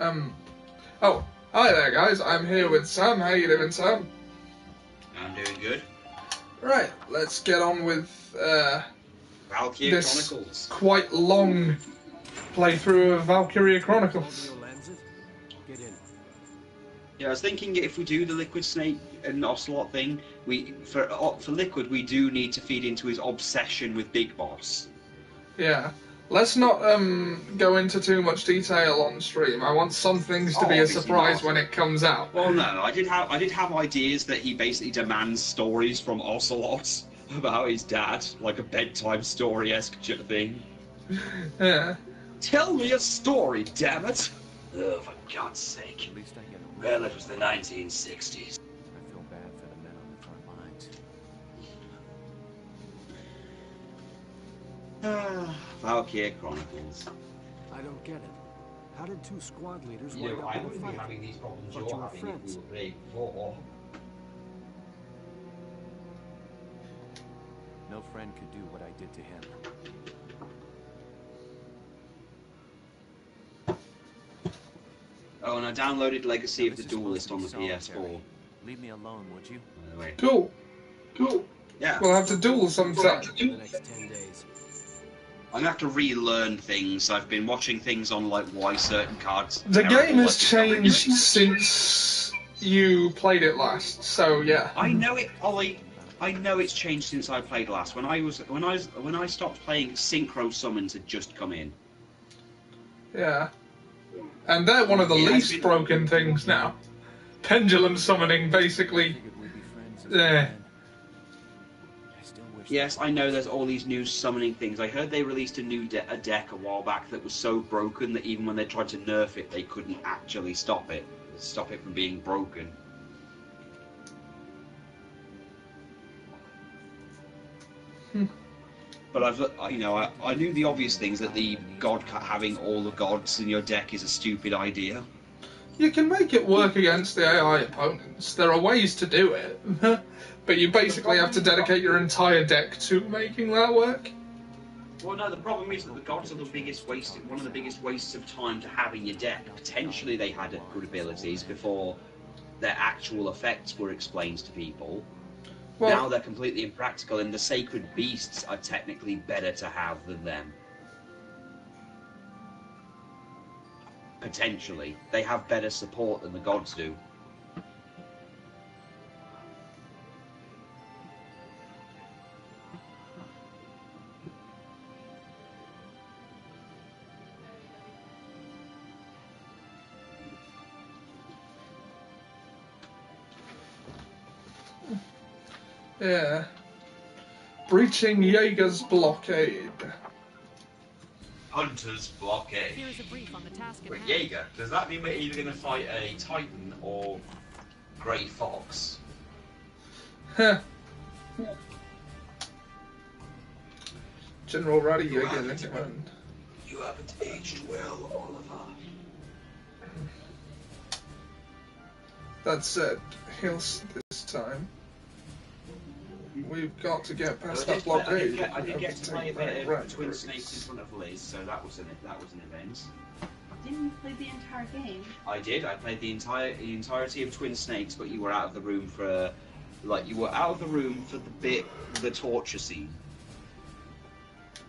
Oh, hi there, guys. I'm here with Sam. How you doing, Sam? I'm doing good. Right, let's get on with Valkyria this Chronicles. quite long playthrough of Valkyria Chronicles. Yeah, I was thinking if we do the Liquid Snake and Ocelot thing, for Liquid we do need to feed into his obsession with Big Boss. Yeah. Let's not go into too much detail on stream. I want some things to be a surprise when it comes out. Well, no, I did have ideas that he basically demands stories from Ocelot about his dad, like a bedtime story-esque thing. Yeah. Tell me a story, damn it! Oh, for God's sake. Well, it was the 1960s. I feel bad for the men on the front lines. Valkyria Chronicles. I don't get it. How did two squad leaders You know, wind I up in a wouldn't be fight? having these problems But you're you were having if friends. we were playing before. No friend could do what I did to him. Oh, and I downloaded Legacy Now, of the this is supposed Duelist to on be the solitary. PS4. Leave me alone, would you? By the way. Cool. Cool. Yeah. We'll have to duel sometime. For the next 10 days. I'm gonna have to relearn things. I've been watching things on like why certain cards. The terrible, game has like, changed since you played it last, so yeah. I know it, Ollie. I know it's changed since I played last. When I stopped playing, synchro summons had just come in. Yeah. And they're one of the least broken things now. Pendulum summoning, basically. Figured we'd be friends as Yeah. friend. I still wish Yes, I know there's all these new summoning things. I heard they released a new deck a while back that was so broken that even when they tried to nerf it, they couldn't actually stop it from being broken. But I knew the obvious things, that the having all the gods in your deck is a stupid idea. You can make it work against the AI opponents. There are ways to do it. But you basically have to dedicate your entire deck to making that work. Well, no, the problem is that the gods are one of the biggest wastes of time to have in your deck. Potentially they had good abilities before their actual effects were explained to people. Well, Now they're completely impractical, and the sacred beasts are technically better to have than them. Potentially. They have better support than the gods do. yeah. Breaching Jaeger's blockade. Hunter's blockade. Here is a brief on the task at Wait, hand. Jaeger, does that mean we're either going to fight a Titan or Grey Fox? Huh. General Roddy Jaeger in command. You haven't aged well, Oliver. That said, heals this time. We've got to get past that blockade. I did get to play a bit Right, of Twin right. Snakes in front of Liz, so that was an event. Didn't you play the entire game? I did. I played the entirety of Twin Snakes, but you were out of the room for the torture scene.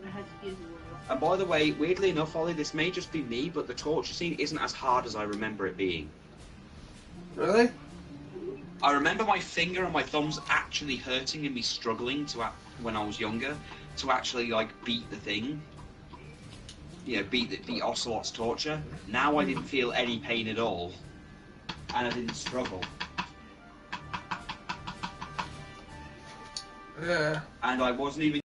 I had to use the word. And by the way, weirdly enough, Ollie, this may just be me, but the torture scene isn't as hard as I remember it being. Really? I remember my finger and my thumbs actually hurting and me struggling when I was younger to actually like beat the thing. You know, beat Ocelot's torture. Now I didn't feel any pain at all, and I didn't struggle. Yeah. And I wasn't even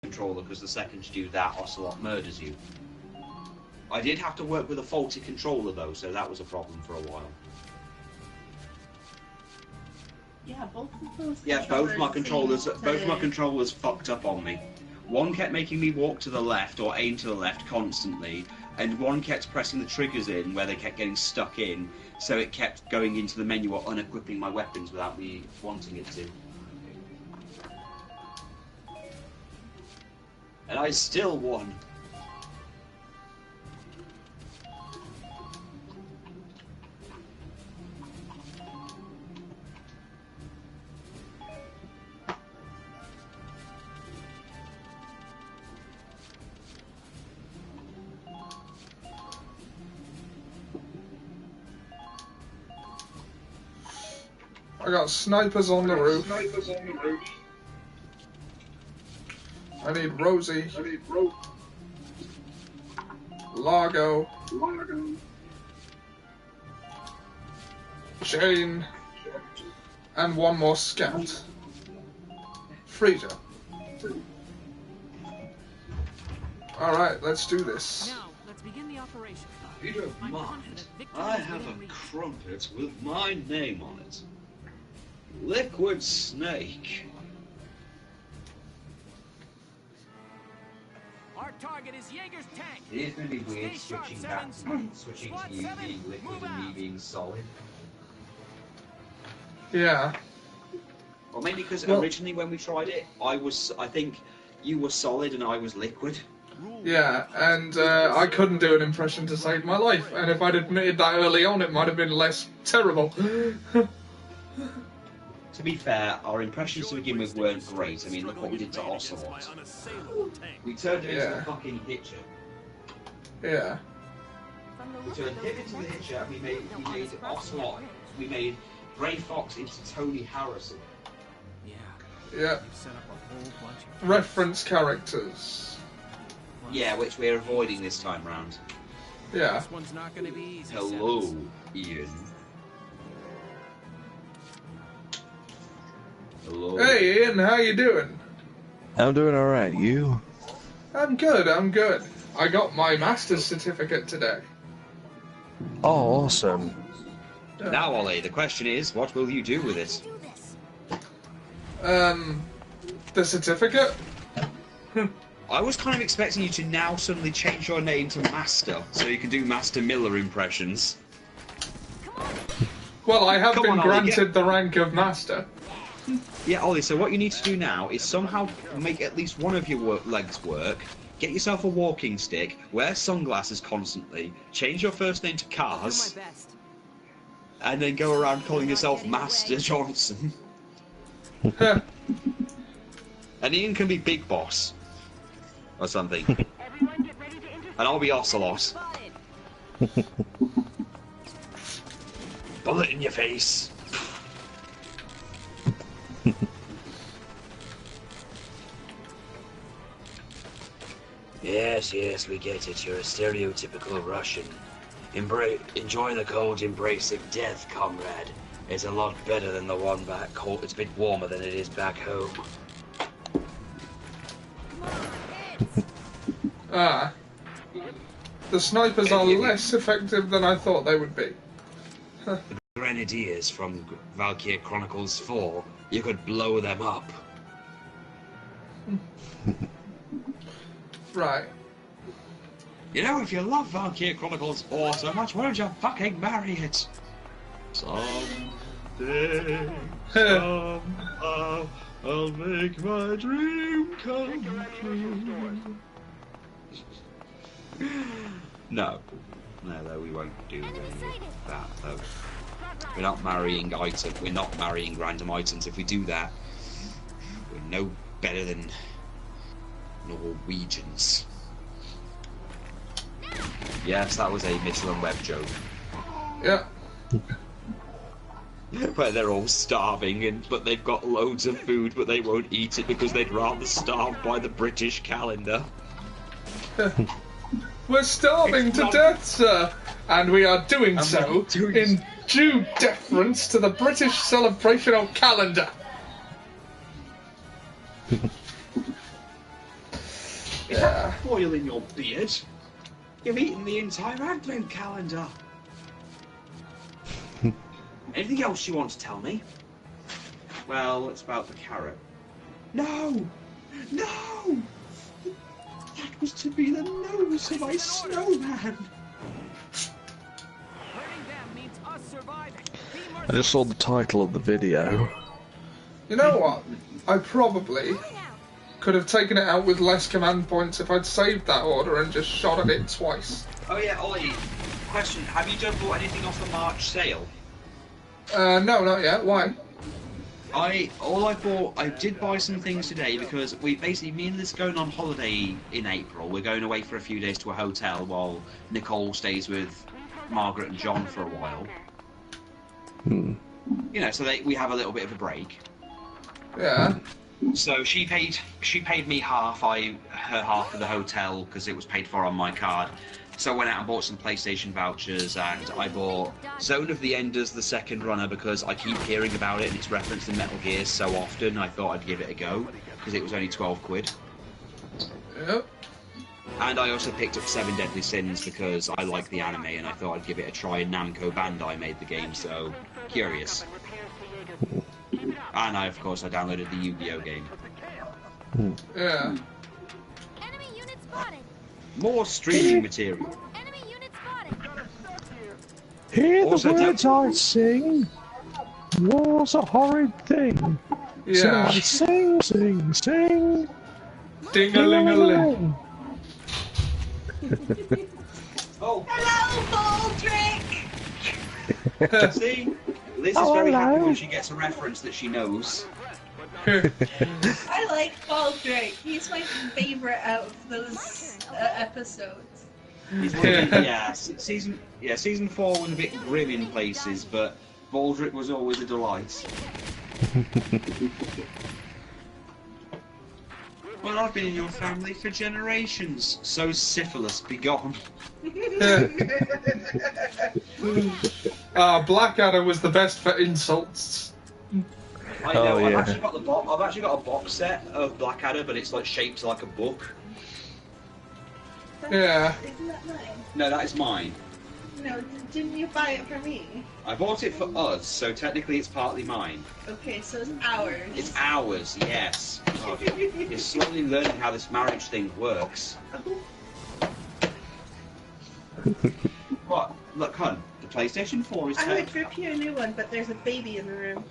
controller, because the second you do that, Ocelot murders you. I did have to work with a faulty controller though, so that was a problem for a while. Yeah, both of those. Yeah, both my controllers controllers. fucked up on me. One kept making me walk to the left or aim to the left constantly, and one kept pressing the triggers in where they kept getting stuck in, so it kept going into the menu or unequipping my weapons without me wanting it to. And I still won. got snipers on the roof. I need Rosie. Largo. Jane. And one more scout. Frida. Alright, let's do this. Now, let's begin the operation. If you don't I'm mind, confident victory I is have within a reach. crumpet with my name on it. Liquid Snake. Our target is Jaeger's tank. It is going to be weird Stay sharp, switching back, Sevens. switching Squad to you 7, being liquid move and me out. being solid. Yeah. Well, mainly because Well- originally when we tried it, I think you were solid and I was liquid. Yeah, and I couldn't do an impression to save my life, and if I'd admitted that early on, it might have been less terrible. To be fair, our impressions to begin with weren't great. I mean, look what we did to Ocelot. We turned it into Yeah. a fucking hitcher. Yeah. We turned him into the hitcher and we made Ocelot, we made Grey Fox into Tony Harrison. Yeah, Yeah. you've set up a whole bunch of Reference characters. Yeah, which we're avoiding this time round. Yeah. This one's not going to be easy. Hello, Sevens. Ian. Hello. Hey Ian, how you doing? I'm doing alright, you? I'm good, I got my master's certificate today. Oh, awesome. Now, Ollie, the question is, what will you do with it? The certificate? I was kind of expecting you to now suddenly change your name to Master, so you can do Master Miller impressions. Well, I have Come been on, Ollie, granted the rank of master. Yeah, Ollie, so what you need to do now is somehow make at least one of your legs work, get yourself a walking stick, wear sunglasses constantly, change your first name to I'll do Cars, my best. and then go around calling yourself Master Johnson. Heh. And Ian can be Big Boss. Or something. And I'll be Ocelot. Bullet in your face. Yes, yes, we get it. You're a stereotypical Russian. Enjoy the cold embrace of death, comrade. It's a lot better than the one back home. It's a bit warmer than it is back home. Ah. The snipers are less effective than I thought they would be. Grenadiers from Valkyria Chronicles 4. You could blow them up. Right. You know, if you love Valkyria Chronicles 4 so much, why don't you fucking marry it? Someday, somehow, I'll make my dream come true. No, we won't do any of that. Though. We're not marrying items. We're not marrying random items. If we do that, we're no better than Norwegians. Yes, that was a Michelin web joke. Yeah. Where they're all starving, but they've got loads of food, but they won't eat it because they'd rather starve by the British calendar. We're starving to death, sir, and we are doing so in due deference to the British celebrational calendar. Is that oil in your beard? You've eaten the entire advent calendar. Anything else you want to tell me? Well, it's about the carrot. No! No! That was to be the nose of my snowman! Hurting them means us surviving. Be I just saw the title of the video. You know what? I probably could have taken it out with less command points if I'd saved that order and just shot at it twice. Oh yeah, Ollie, question, have you done bought anything off the March sale? No, not yet. Why? I did buy some things today because me and Liz going on holiday in April. We're going away for a few days to a hotel while Nicole stays with Margaret and John for a while. you know, so we have a little bit of a break. Yeah. So she paid me her half of the hotel because it was paid for on my card. So I went out and bought some PlayStation vouchers, and I bought Zone of the Enders, the second runner, because I keep hearing about it and it's referenced in Metal Gear so often. I thought I'd give it a go because it was only 12 quid. Yep. And I also picked up 7 Deadly Sins because I like the anime and I thought I'd give it a try. Namco Bandai made the game, so curious. And of course I downloaded the Yu-Gi-Oh game. Yeah. Enemy unit spotted. More streaming material. Enemy unit spotted. Hear Also, the words I sing. War's a horrid thing. Yeah. So I sing, sing, sing. Ding-a-ling-a-ling. Oh, Hello, Baldric! see? Liz is Oh, very happy hello. when she gets a reference that she knows. I like Baldric. He's my favorite out of those episodes. Season 4 was a bit grim in places, but Baldric was always a delight. Well, I've been in your family for generations, so syphilis be gone. Blackadder was the best for insults. I know. Oh, I've yeah. actually got a box set of Blackadder, but it's like shaped like a book. Yeah. Isn't that mine? No, that is mine. No, didn't you buy it for me? I bought it for us, so technically it's partly mine. Okay, so it's ours. It's ours, yes. God, you're slowly learning how this marriage thing works. What? Look, hun, the PlayStation 4 is I would tech. rip you a new one, but there's a baby in the room.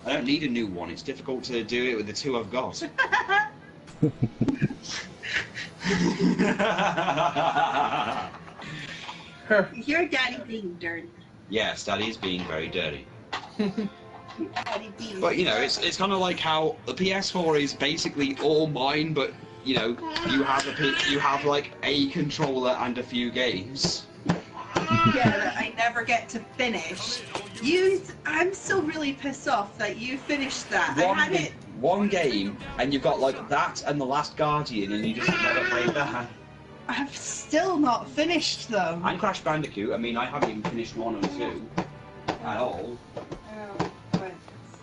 I don't need a new one. It's difficult to do it with the 2 I've got. Your daddy being dirty. Yes, Daddy is being very dirty. Daddy being But you know, it's kind of like how the PS4 is basically all mine, but you know, you have like a controller and a few games. yeah, that I never get to finish. I'm still really pissed off that you finished that. I had it. One game, and you've got like that and The Last Guardian, and you just never played that. I've still not finished them. And Crash Bandicoot. I mean, I haven't even finished 1 or 2 at all. Oh, but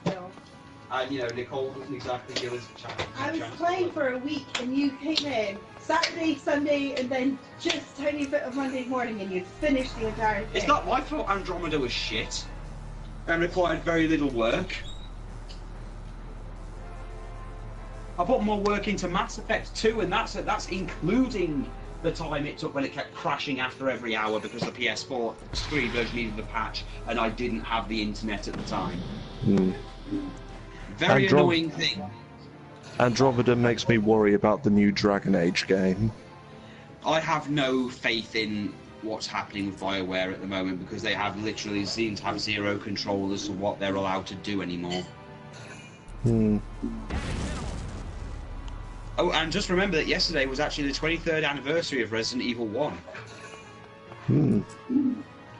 still. And you know, Nicole doesn't exactly give us a chance. I was playing for a week and you came in Saturday, Sunday, and then just a tiny bit of Monday morning and you'd finished the entire thing. It's not my fault Andromeda was shit and required very little work. I put more work into Mass Effect 2, and that's including the time it took when it kept crashing after every hour because the PS4 screen version needed a patch, and I didn't have the internet at the time. Very annoying thing. Andromeda makes me worry about the new Dragon Age game. I have no faith in what's happening with BioWare at the moment because they have literally seem to have zero control as to what they're allowed to do anymore. Oh, and just remember that yesterday was actually the 23rd anniversary of Resident Evil 1.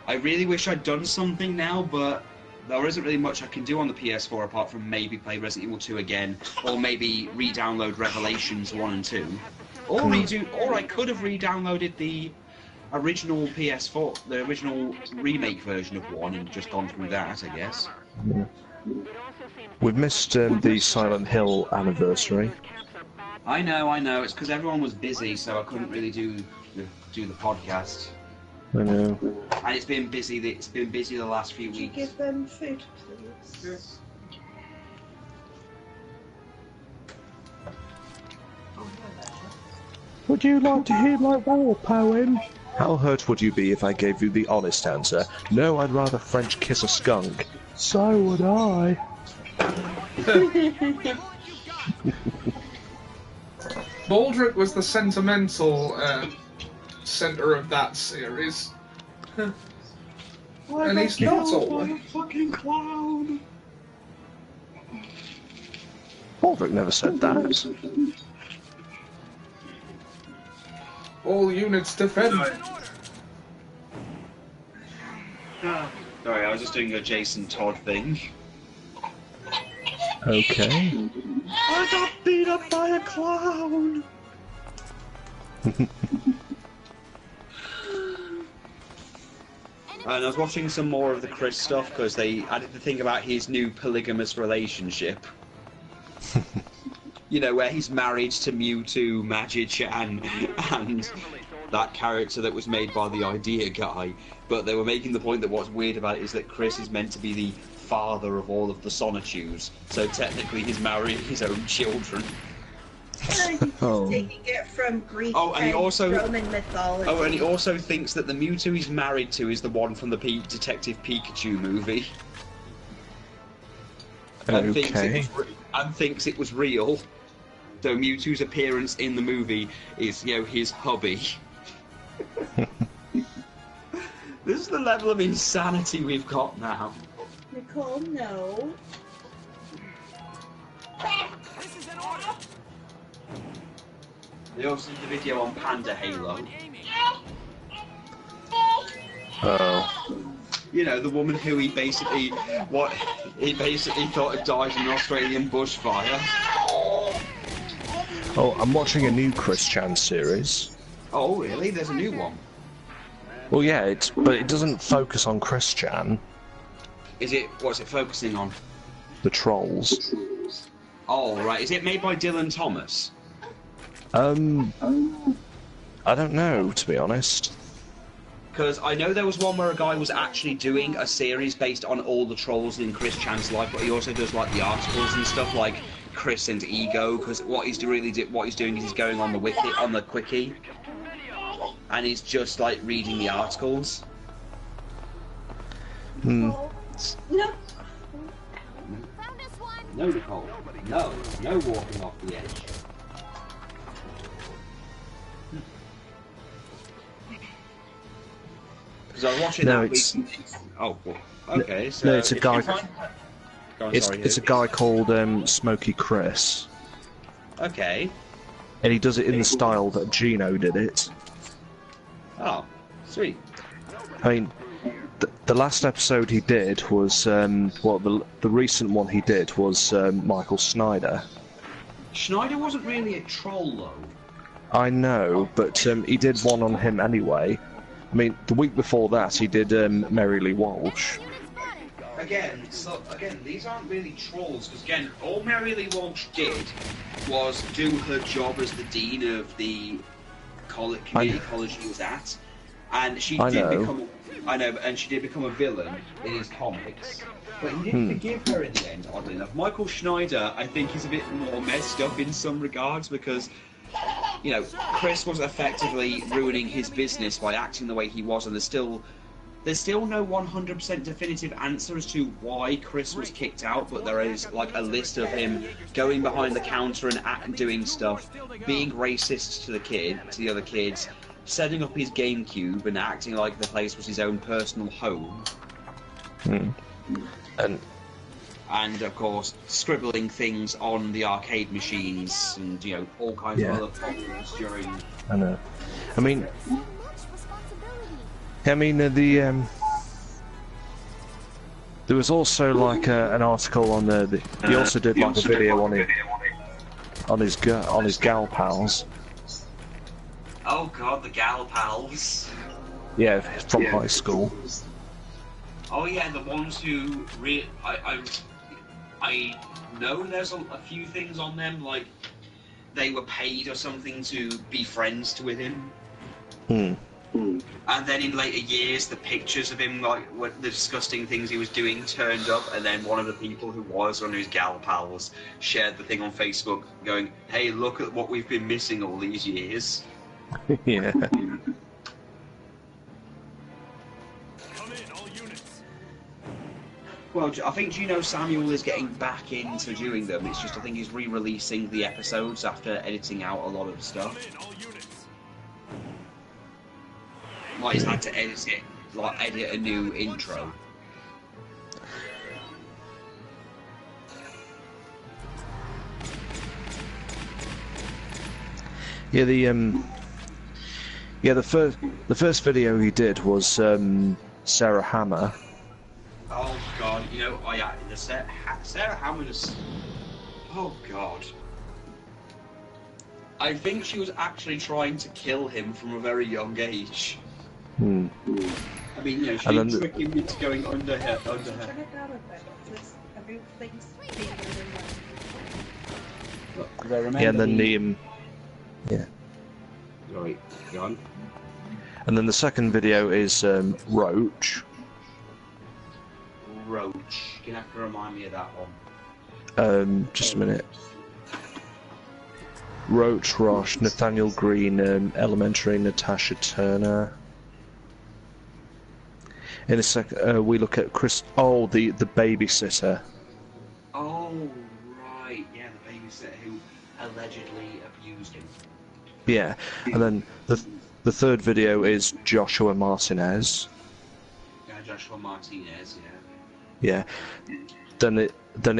I really wish I'd done something now, but there isn't really much I can do on the PS4 apart from maybe play Resident Evil 2 again, or maybe re-download Revelations 1 and 2. Or I could have re-downloaded the original PS4, the original remake version of 1 and just gone through that, I guess. We've missed the Silent Hill anniversary. I know, it's because everyone was busy, so I couldn't really do the podcast. I know. And it's been busy the last few Could you weeks. give them food, please? Would you like to hear my war poem? How hurt would you be if I gave you the honest answer? No, I'd rather French kiss a skunk. So would I. Baldric was the sentimental centre of that series. And he's not always. Fucking clown. Baldric never said that. All units defend. Sorry, I was just doing a Jason Todd thing. Okay. I got beat up by a clown! And I was watching some more of the Chris stuff because they added the thing about his new polygamous relationship. You know, where he's married to Mewtwo, Magichan, and that character that was made by the Idea guy. But they were making the point that what's weird about it is that Chris is meant to be the father of all of the Sonichus, so technically he's marrying his own children. He's just taking it from Greek and Roman mythology. Oh, and he also thinks that the Mewtwo he's married to is the one from the Detective Pikachu movie. And thinks it was real. So Mewtwo's appearance in the movie is, you know, his hubby. This is the level of insanity we've got now. Nicole, no. This is an order. They also did the video on Panda Halo. Oh. You know, the woman who he basically thought had died in an Australian bushfire. Oh, I'm watching a new Chris Chan series. Oh, really? There's a new one. Well, yeah, but it doesn't focus on Chris Chan. What's it focusing on? The Trolls. Oh, right. Is it made by Dylan Thomas? I don't know, to be honest. Because I know there was one where a guy was actually doing a series based on all the trolls in Chris Chan's life, but he also does like the articles and stuff, like Chris and Ego. Because what he's doing is he's going on the quickie, and he's just like reading the articles. No. Found us one. No, Nicole. No walking off the edge. Because I was watching that week. Oh, well, okay. So no, it's a guy. It's a guy called Smoky Chris. Okay. And he does it in the style that Gino did it. Oh, sweet. I mean, the last episode he did was the recent one he did was Michael Snyder. Schneider wasn't really a troll though. I know, but he did one on him anyway. I mean, the week before that he did Merrily Walsh. Again, these aren't really trolls, because again, all Merrily Walsh did was do her job as the dean of the community college he was at, and she did become a villain in his comics. But he didn't forgive her in the end, oddly enough. Michael Schneider, I think, is a bit more messed up in some regards, because you know, Chris was effectively ruining his business by acting the way he was, and there's still no 100% definitive answer as to why Chris was kicked out, but there is like a list of him going behind the counter and doing stuff, being racist to the other kids, setting up his GameCube and acting like the place was his own personal home. And of course, scribbling things on the arcade machines and, you know, all kinds of other problems during... I know. I mean, there was also like an article on he also did like a video on his gal pals. Oh god, the gal pals. Yeah, from high school. Oh yeah, the ones who I know there's a few things on them, like they were paid or something to be friends with him. And then in later years, the pictures of him, like the disgusting things he was doing, turned up, and then one of the people who was one of his gal pals shared the thing on Facebook, going, "Hey, look at what we've been missing all these years." Yeah. Well, I think Gino Samuel is getting back into doing them. It's just I think he's re-releasing the episodes after editing out a lot of stuff. Like he's had to edit a new intro. Yeah, the first video he did was Sarah Hammer. Oh god, you know, Sarah Hammond is... Oh god. I think she was actually trying to kill him from a very young age. I mean, you know, she didn't trick him into going under her. Turn it down a bit, because everything's being Look, Yeah, and then yeah. Right, go on. And then the second video is Roach. Roach. You're gonna have to remind me of that one. Just a minute. Roach, Rosh, Nathaniel Green, Elementary, Natasha Turner. In a second, we look at Chris. Oh, the babysitter. Oh, right. Yeah, the babysitter who allegedly abused him. Yeah, and then the third video is Joshua Martinez. Yeah, Joshua Martinez. Yeah. Then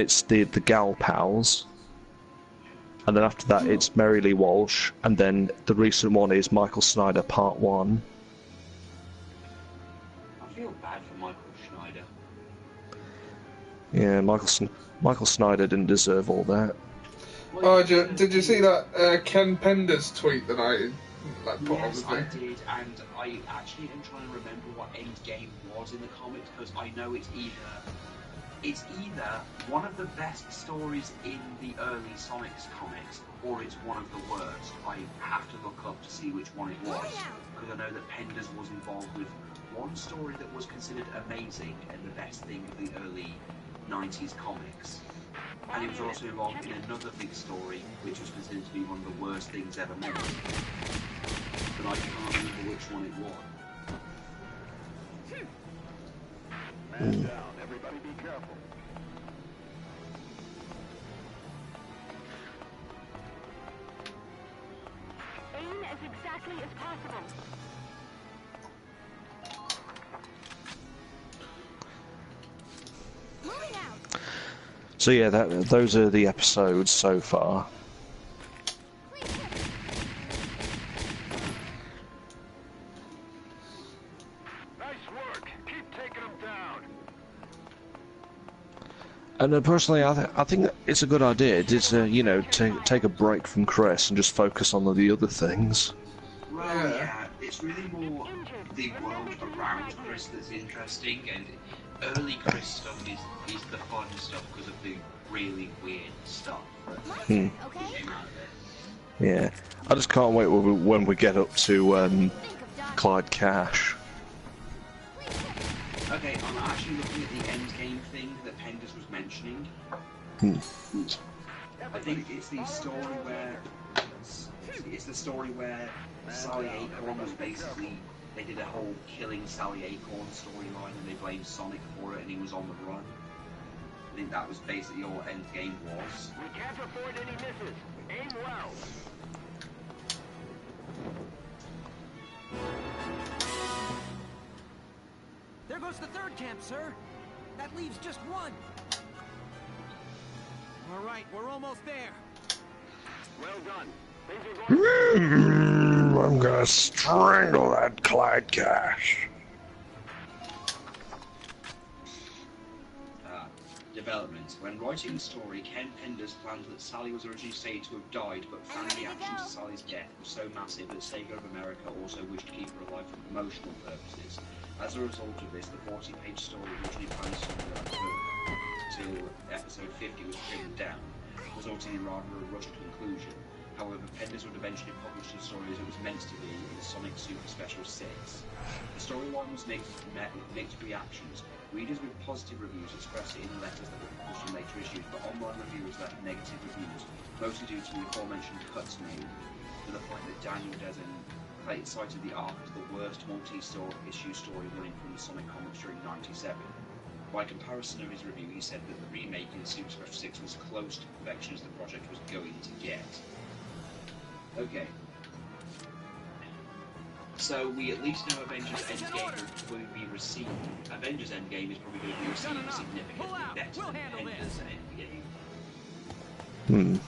it's the Gal Pals. And then after that, it's Mary Lee Walsh, and then the recent one is Michael Snyder Part 1. I feel bad for Michael Schneider. Yeah, Michael Snyder didn't deserve all that. Oh, did you see that Ken Pender's tweet that I put Yes, on I the thing? did, and I actually am trying to remember what Endgame was in the comics, because I know it's either one of the best stories in the early Sonic's comics, or it's one of the worst. I have to look up to see which one it was, because I know that Penders was involved with one story that was considered amazing and the best thing of the early 90s comics. And he was also involved in another big story, which was considered to be one of the worst things ever made. But I can't remember which one it was. Man down. Everybody be careful. Aim as exactly as possible. Moving out. So yeah, those are the episodes so far. Nice work. Keep taking them down. And personally, I think it's a good idea. You know, take a break from Chris and just focus on the other things. Well, yeah, it's really more the world around Chris that's interesting, and early Chris stuff is the fun stuff because of the really weird stuff that came out of it. Yeah, I just can't wait when we get up to Clyde Cash. Okay, I'm actually looking at the endgame thing that Penders was mentioning. I think it's the story where Sally Acorn was basically, they did a whole killing Sally Acorn storyline and they blamed Sonic for it and he was on the run. I think that was basically all endgame was. We can't afford any misses. Aim well. There goes the third camp, sir. That leaves just one. All right, we're almost there. Well done. Things are going. I'm gonna strangle that Clyde Cash. Development. When writing the story, Ken Penders planned that Sally was originally stated to have died, but fan reaction to Sally's death was so massive that Sega of America also wished to keep her alive for promotional purposes. As a result of this, the 40-page story originally planned till episode 50 was trimmed down, resulting in rather a rushed conclusion. However, Penders would eventually publish the story as it was meant to be in Sonic Super Special 6. The storyline was met with mixed reactions. Readers with positive reviews expressed it in letters that were published in later issues, but online reviewers left negative reviews, mostly due to the aforementioned cuts made, to the point that Daniel Dezen cited the arc as the worst multi-issue story running from the Sonic comics during '97. By comparison of his review, he said that the remake in Super Special 6 was close to perfection as the project was going to get. Okay. So we at least know Avengers Endgame will be received. Avengers Endgame is probably going to be received significantly better than Avengers Endgame.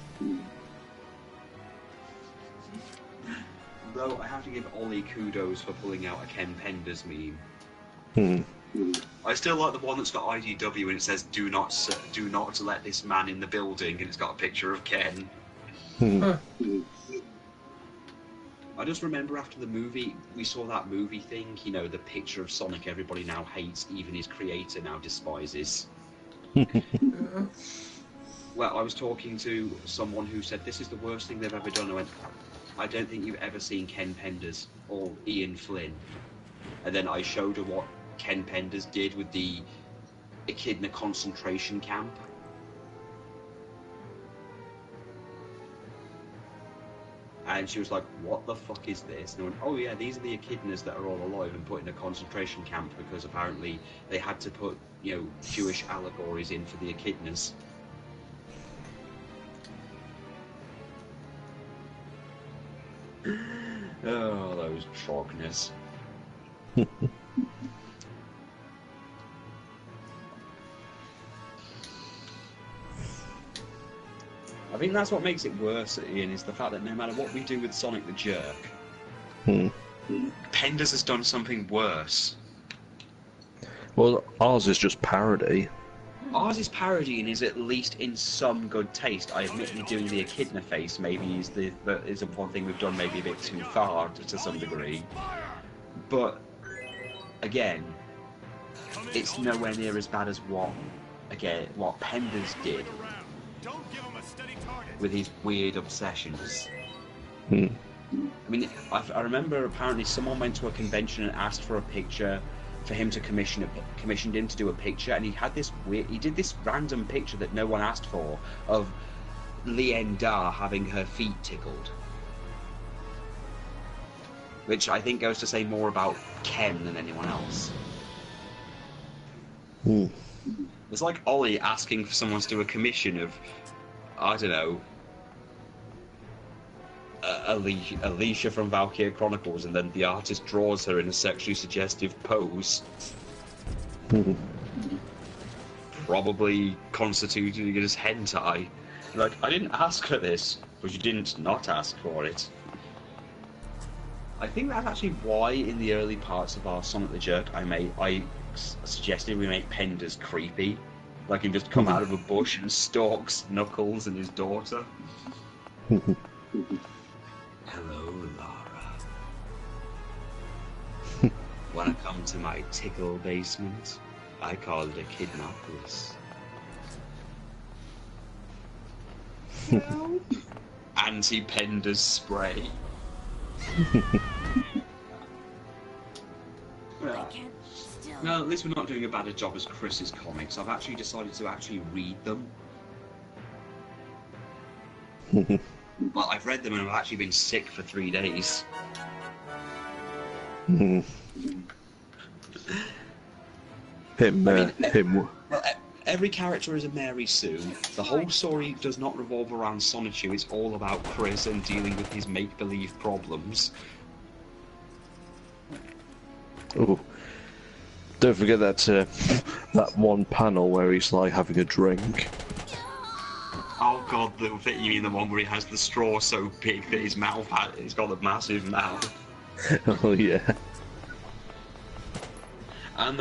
Though I have to give Ollie kudos for pulling out a Ken Penders meme. I still like the one that's got IDW and it says do not let this man in the building, and it's got a picture of Ken. I just remember after the movie, we saw that movie thing, you know, the picture of Sonic everybody now hates, even his creator now despises. Well, I was talking to someone who said this is the worst thing they've ever done. I went, I don't think you've ever seen Ken Penders or Ian Flynn. And then I showed her what Ken Penders did with the Echidna concentration camp. And she was like, what the fuck is this? And I went, oh yeah, these are the Echidnas that are all alive and put in a concentration camp because apparently they had to put, you know, Jewish allegories in for the Echidnas. Oh, those Trogners. I think that's what makes it worse, Ian, is the fact that no matter what we do with Sonic the Jerk, Penders has done something worse. Well, ours is just parody. Ours is parody and is at least in some good taste. I admit me doing the Echidna face maybe is one thing we've done maybe a bit too far to some degree. But, again, it's nowhere near as bad as what Penders did with his weird obsessions. I mean, I remember apparently someone went to a convention and asked for a picture for him to commissioned him to do a picture, and he did this random picture that no one asked for of Lien Da having her feet tickled, which I think goes to say more about Ken than anyone else. It's like Ollie asking for someone to do a commission of, I don't know, Alicia from Valkyria Chronicles, and then the artist draws her in a sexually suggestive pose. Probably constituted as hentai. Like, I didn't ask for this, but you didn't not ask for it. I think that's actually why in the early parts of our Sonic the Jerk I suggested we make Penders creepy. Like him just come out of a bush and stalks Knuckles and his daughter. Hello, Lara. Wanna come to my tickle basement? I call it a Kidnapolis. Anti-Penders spray. Well, at least we're not doing a bad job as Chris's comics. I've actually decided to actually read them. Well, I've read them and I've actually been sick for 3 days. Every character is a Mary Sue. The whole story does not revolve around Sonichu. It's all about Chris and dealing with his make-believe problems. Oh, don't forget that one panel where he's like having a drink. Oh god, you mean the one where he has the straw so big that his mouth he's got a massive mouth. Oh yeah. And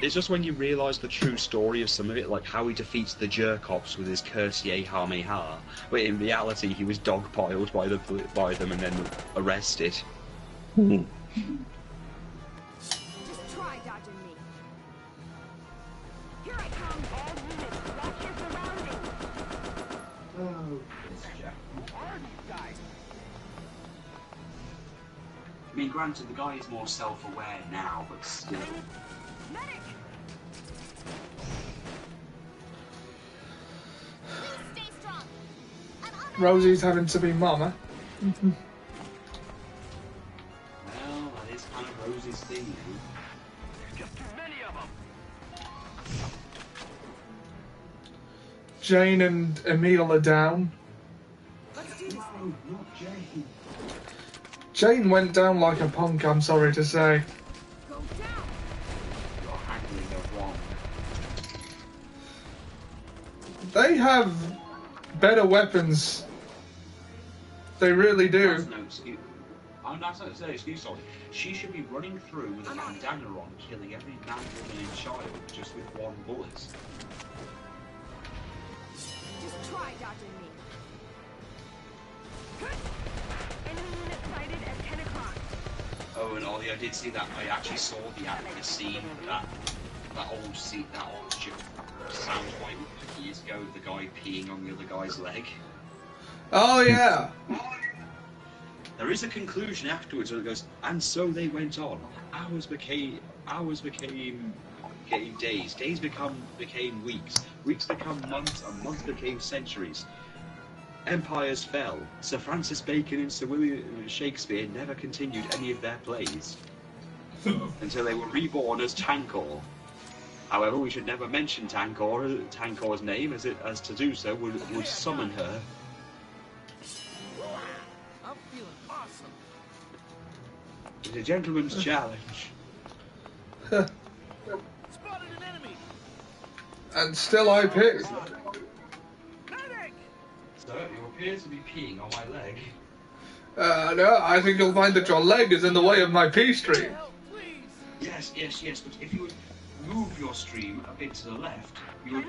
it's just when you realise the true story of some of it, like how he defeats the Jerkops with his Cursier Hameha, but in reality he was dogpiled by them and then arrested. Just try dodging me. Here I come. All units, watch your surroundings. I mean, granted, the guy is more self-aware now, but still. Medic! Please stay strong. I'm on my Rosie's having to be mama. Well, that is kind of Rosie's thing, There's just too many of them. Jane and Emil are down. Let's do this thing. No, not Jane. Jane went down like a punk, I'm sorry to say. Go down. You're handling her wrong. They have better weapons. They really do. I'm not saying excuse, sorry. She should be running through with a bandana on, killing every man, woman, and child just with one bullet. Just try dodging me. Enemy unit sighted at 10 o'clock. Oh, and Ollie, I did see that. I actually saw the scene that old soundbite years ago. The guy peeing on the other guy's leg. Oh yeah. There is a conclusion afterwards where it goes, and so they went on. Hours became days. Days became weeks. Weeks become months, and months became centuries. Empires fell. Sir Francis Bacon and Sir William Shakespeare never continued any of their plays until they were reborn as Tankor. However, we should never mention Tankor's name, as to do so would summon her. I'm feeling awesome. It's a gentleman's challenge. Spotted an enemy. And still I pick. Medic! Sir, you appear to be peeing on my leg. No, I think you'll find that your leg is in the way of my pee stream. Help, please. Yes, but if you would move your stream a bit to the left, you'd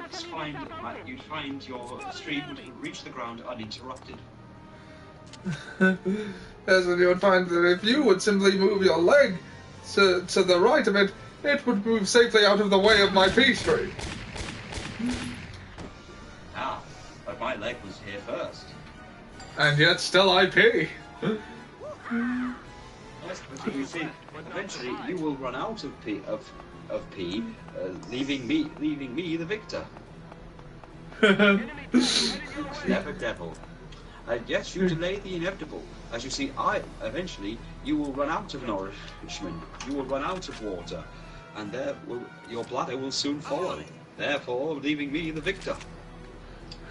find your stream would reach the ground uninterrupted. Yes, and you would find that if you would simply move your leg to the right of it, it would move safely out of the way of my pee stream. Ah, but my leg was here first. And yet still I pee. Yes, but you see, eventually you will run out of pee, leaving me the victor. Clever devil. And yes, you delay the inevitable. As you see, eventually you will run out of nourishment. You will run out of water, and your bladder will soon follow. Therefore, leaving me the victor.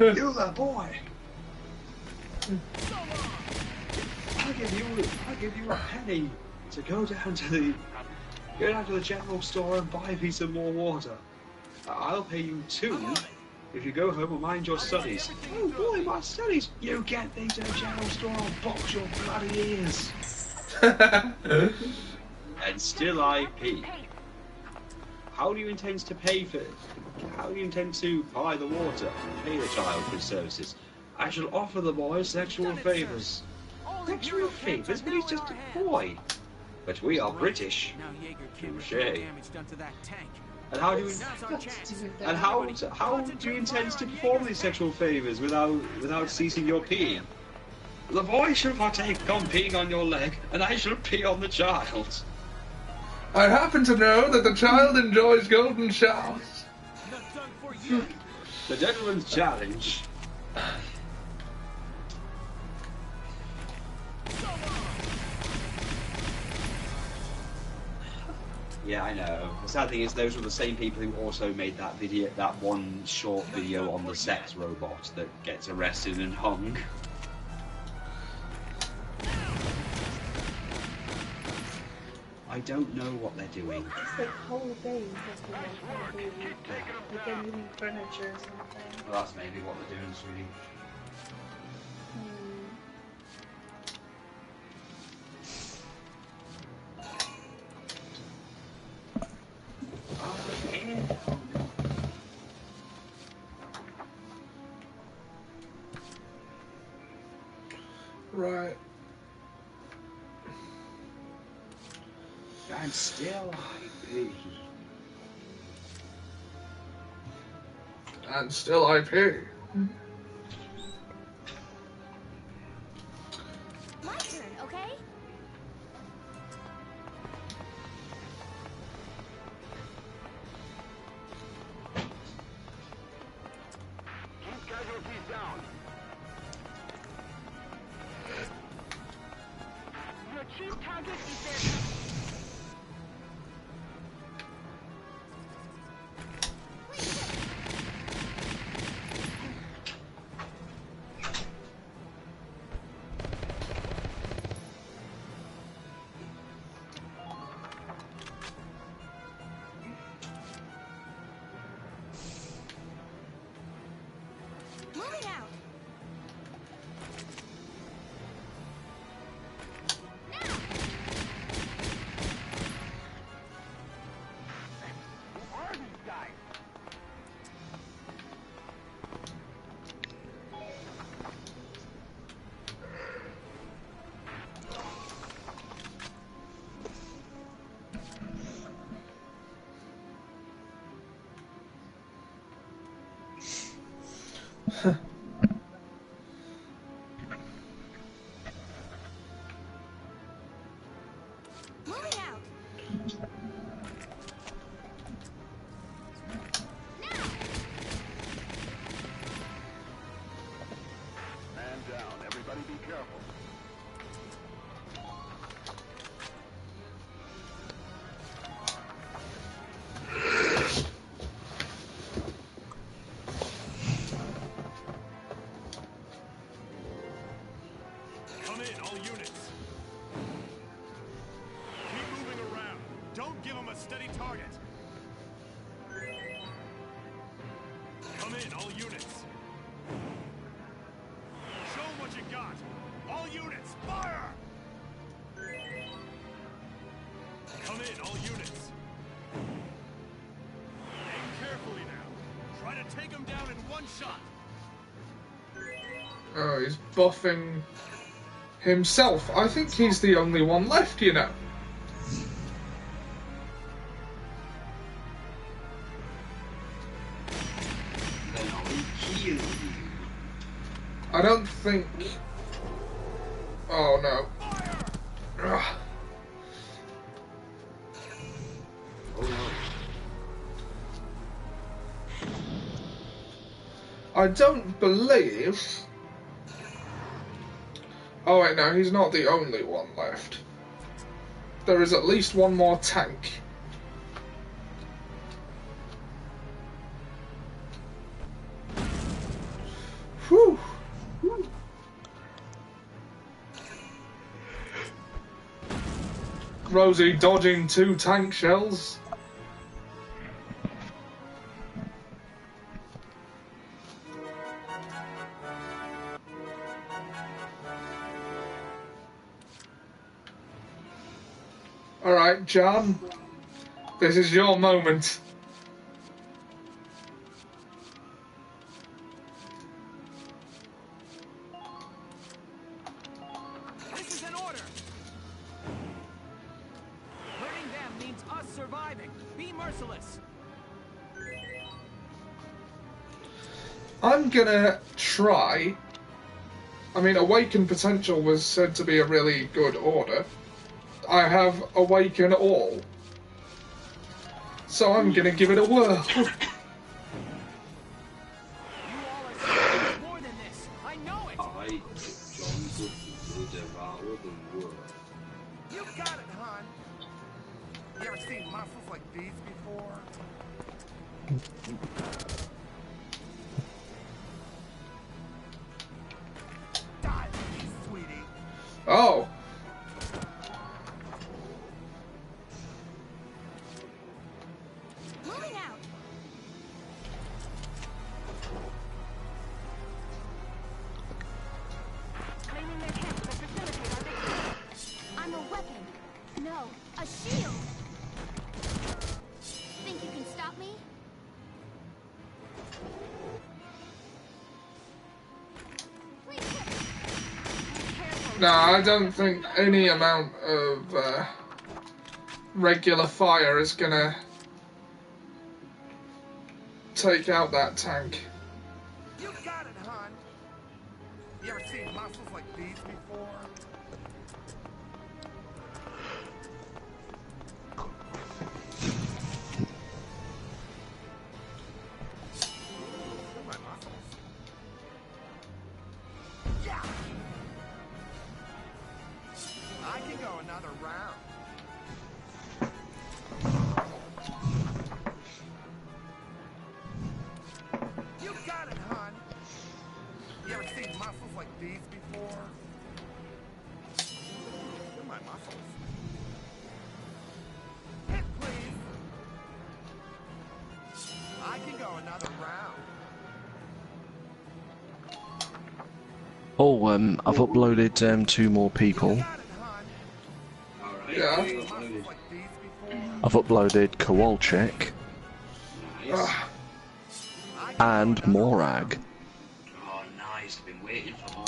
You the boy. I'll give you a penny to go down to the general store and buy me some more water. I'll pay you 2 if you go home and mind your studies. Oh boy, my studies! You get these at the general store, I'll box your bloody ears. And still I pee. How do you intend to buy the water, pay the child for his services? I shall offer the boy sexual favours. Sexual favours? But he's just a boy. But we are British. Now Jaeger can't Touche. repair the damage done to that tank. And how do you Now's our chance. how do you intend to perform these sexual favours without ceasing your peeing? The boy shall partake on peeing on your leg, and I shall pee on the child. I happen to know that the child enjoys golden showers. Not done for you. The gentleman's challenge. Yeah, I know. The sad thing is, those were the same people who also made that one short video on the sex robot that gets arrested and hung. I don't know what they're doing. It's like whole days has been like getting furniture or something. Well, that's maybe what they're doing, sweetie. Right. And still I pee. And still I pee. My turn, okay? Keep casualties down. Your chief target is their... Moving out. Man down. Everybody be careful. Come in, all units. Keep moving around. Don't give them a steady target. Come in, all units. Show 'em what you got. All units, fire! Come in, all units. Aim carefully now. Try to take them down in one shot. Oh, he's buffing himself. I think he's the only one left, you know. Then I'll heal you. I don't think... Oh, no. Ugh. Oh no. I don't believe... Oh wait, no, he's not the only one left. There is at least one more tank. Whew. Rosie dodging 2 tank shells. Alright, John. This is your moment. This is an order. Hurting them means us surviving. Be merciless. I'm gonna try. I mean, Awaken Potential was said to be a really good order. I have Awaken All. So I'm gonna give it a whirl. You all are so more than this. I know it. I took John to devour the world. You got it, hon. You ever seen muscles like these before? Die, sweetie. Oh. Moving out. Claiming their camp to facilitate our victory. I'm a weapon. No, a shield. Think you can stop me? Please hit. Be careful. No, I don't think any amount of regular fire is gonna take out that tank. You got it, hon. You ever seen muscles like these before? My muscles. Yeah. I can go another round. You got it, hon. You ever seen muscles like these before? They're my muscles. Hit, please. I can go another round. Oh, I've uploaded 2 more people. Got it, hon. Alright, Yeah. Muscles like these before? I've uploaded Kowalczyk Nice. I can and go another Morag. Oh, nice. I've been waiting for more.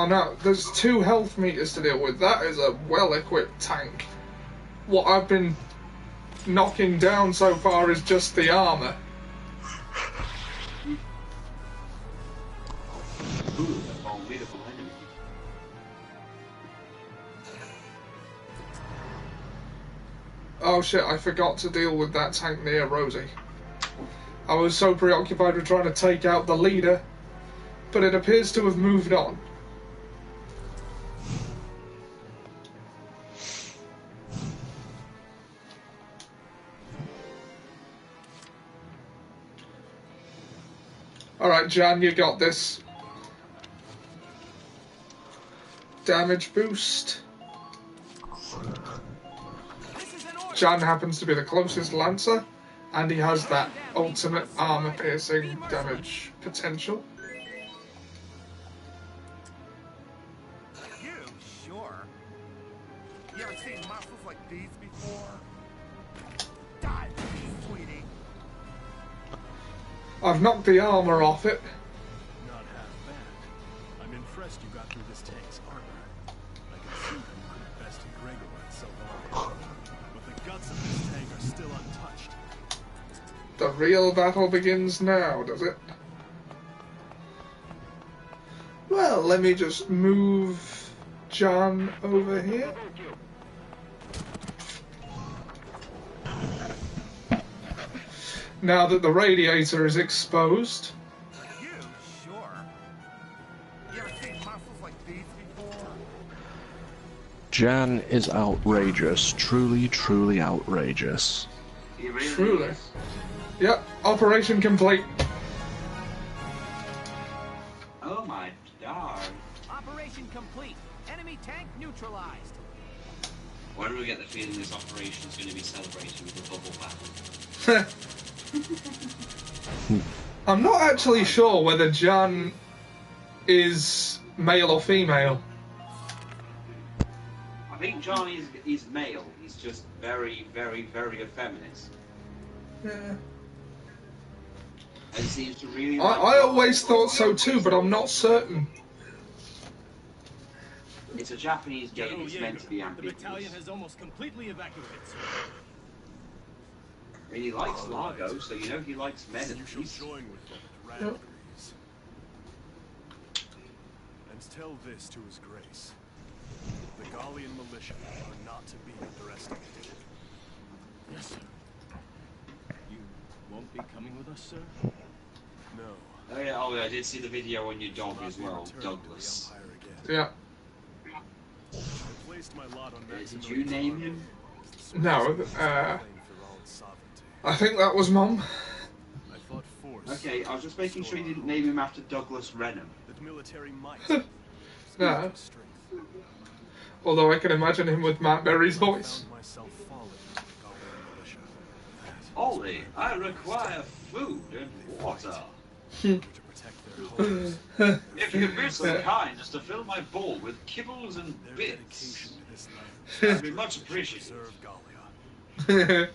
Oh no, there's 2 health meters to deal with. That is a well-equipped tank. What I've been knocking down so far is just the armor. Ooh, a formidable enemy. Oh shit, I forgot to deal with that tank near Rosie. I was so preoccupied with trying to take out the leader, but it appears to have moved on. Alright, Jan, you got this. Damage boost. Jan happens to be the closest Lancer, and he has that ultimate armor-piercing damage potential. You sure? You ever seen muscles like these before? Die, sweetie. I've knocked the armor off it. Not half bad. I'm impressed you got through this tank's armor. I can see that you could have bested Gregor at Sylvania. But the guts of this tank are still untouched. The real battle begins now, does it? Well, let me just move John over here. Now that the radiator is exposed. You sure? You ever seen muscles like these before? Jan is outrageous. Truly, truly outrageous. He really Truly. is. Yep, operation complete. Oh my darn. Operation complete. Enemy tank neutralized. Why do we get the feeling this operation is going to be celebrated with a bubble bath? I'm not actually sure whether Jan is male or female. I think John is male. He's just very, very, very effeminate. Yeah. And seems to really. I always thought so too, but I'm not certain. It's a Japanese game. It's meant to be The ambiguous. battalion has almost completely evacuated, sir. I mean, he likes Largo, so you know he likes men You at shall least. join with them at Randgreaves. And tell this to his grace. The Gallian militia are not to be underestimated. Yes, sir. You won't be coming with us, sir? No. Oh yeah, I did see the video on your dog as well, Douglas. Yeah. I placed my lot on Did you name him? No, I think that was Mum. I thought force. Okay, I was just making sure you didn't name him after Douglas Renham. That military might. No. Although I can imagine him with Matt Berry's voice. Ollie, I require food and water. If you'd be so kind as to fill my bowl with kibbles and bits, that'd be much appreciated. Brilliant.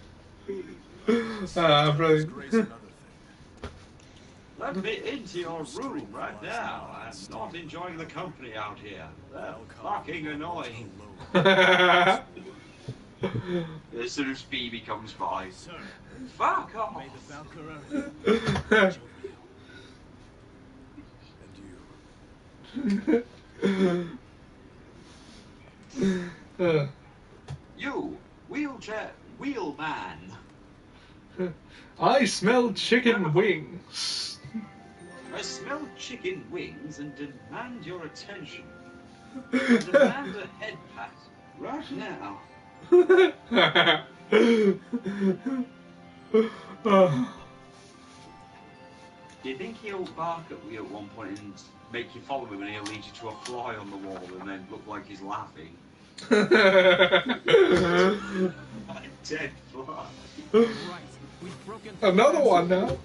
Let me into your room right now. I'm not enjoying the company out here. They're fucking annoying. As soon as Phoebe comes by, fuck off. May the Valkyria You, wheelchair, wheelman. I smell chicken wings. I smell chicken wings and demand your attention. I demand a head pat right now. Do you think he'll bark at you at one point and make you follow him and he'll lead you to a fly on the wall and then look like he's laughing? A dead fly. Another one now.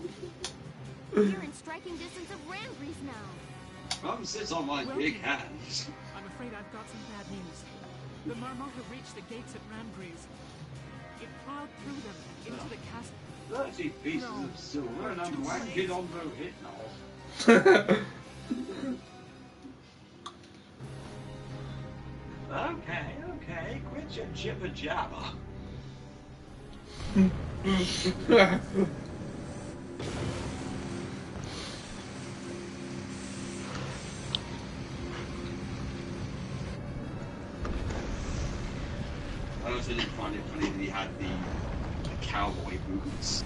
You're in striking distance of Randgreaves now. Come sit on my big hands. I'm afraid I've got some bad news. The Marmota reached the gates at Randgreaves. It plowed through them into the castle. 30 pieces of silver and I'm wanking on the hit now. jibber jabber. I also didn't find it funny that he had the cowboy boots.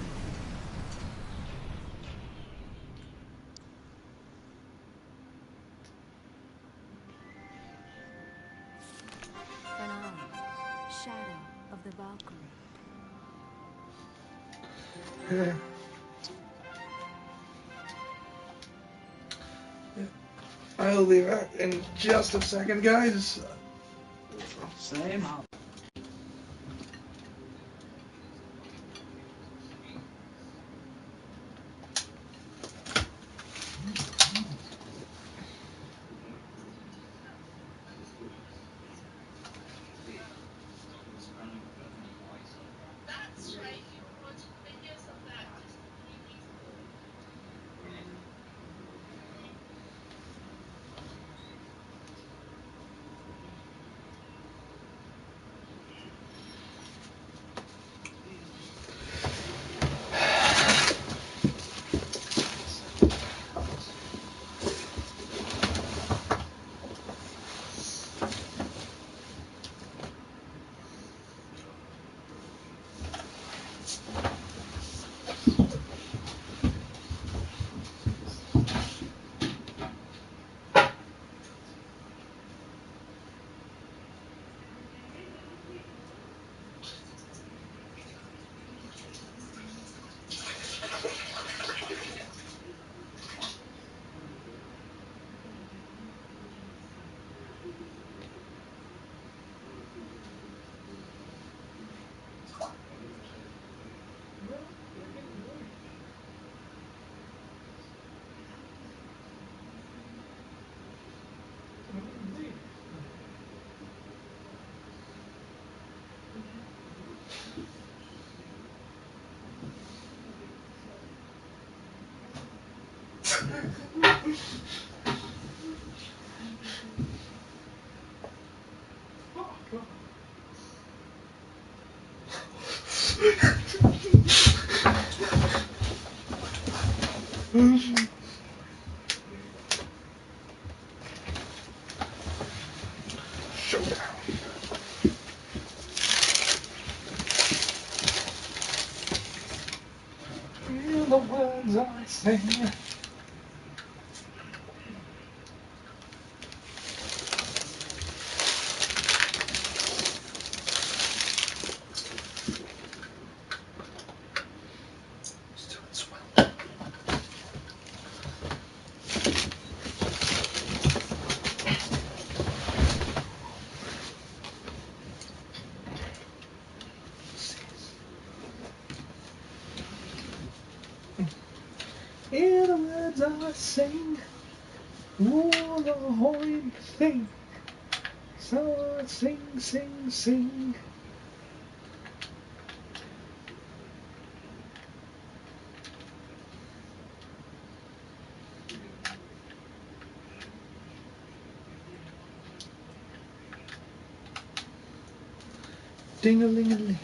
Finale. Shadow of the Valkyrie. I'll be back in just a second, guys. Same. Showdown. Feel the words I sing. Hear the words I sing, all the horrid thing. So I sing, sing, sing. Ding-a-ling-a-ling.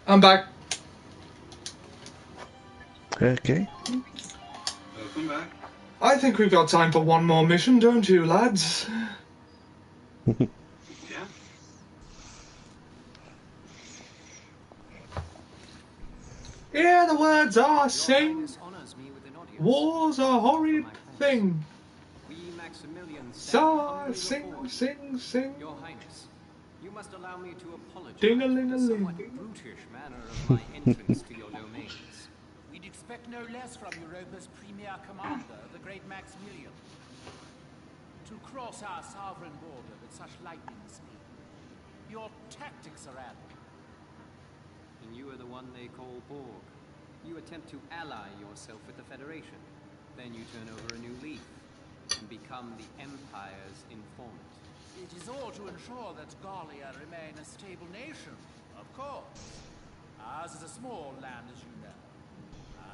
I'm back. Okay. Welcome back. I think we've got time for one more mission, don't you, lads? Yeah. Yeah, the words are sing. War's a horrid thing. So sing, sing, sing. Your Highness, you must allow me to apologize Ding-a-ling-a-ling. for the somewhat brutish manner of my entrance to your domains. We'd expect no less from Europa's premier commander, the great Maximilian. To cross our sovereign border with such lightning speed. Your tactics are admirable. And you are the one they call Borg. You attempt to ally yourself with the Federation. Then you turn over a new leaf and become the Empire's informant. It is all to ensure that Gallia remain a stable nation, of course. Ours is a small land, as you know.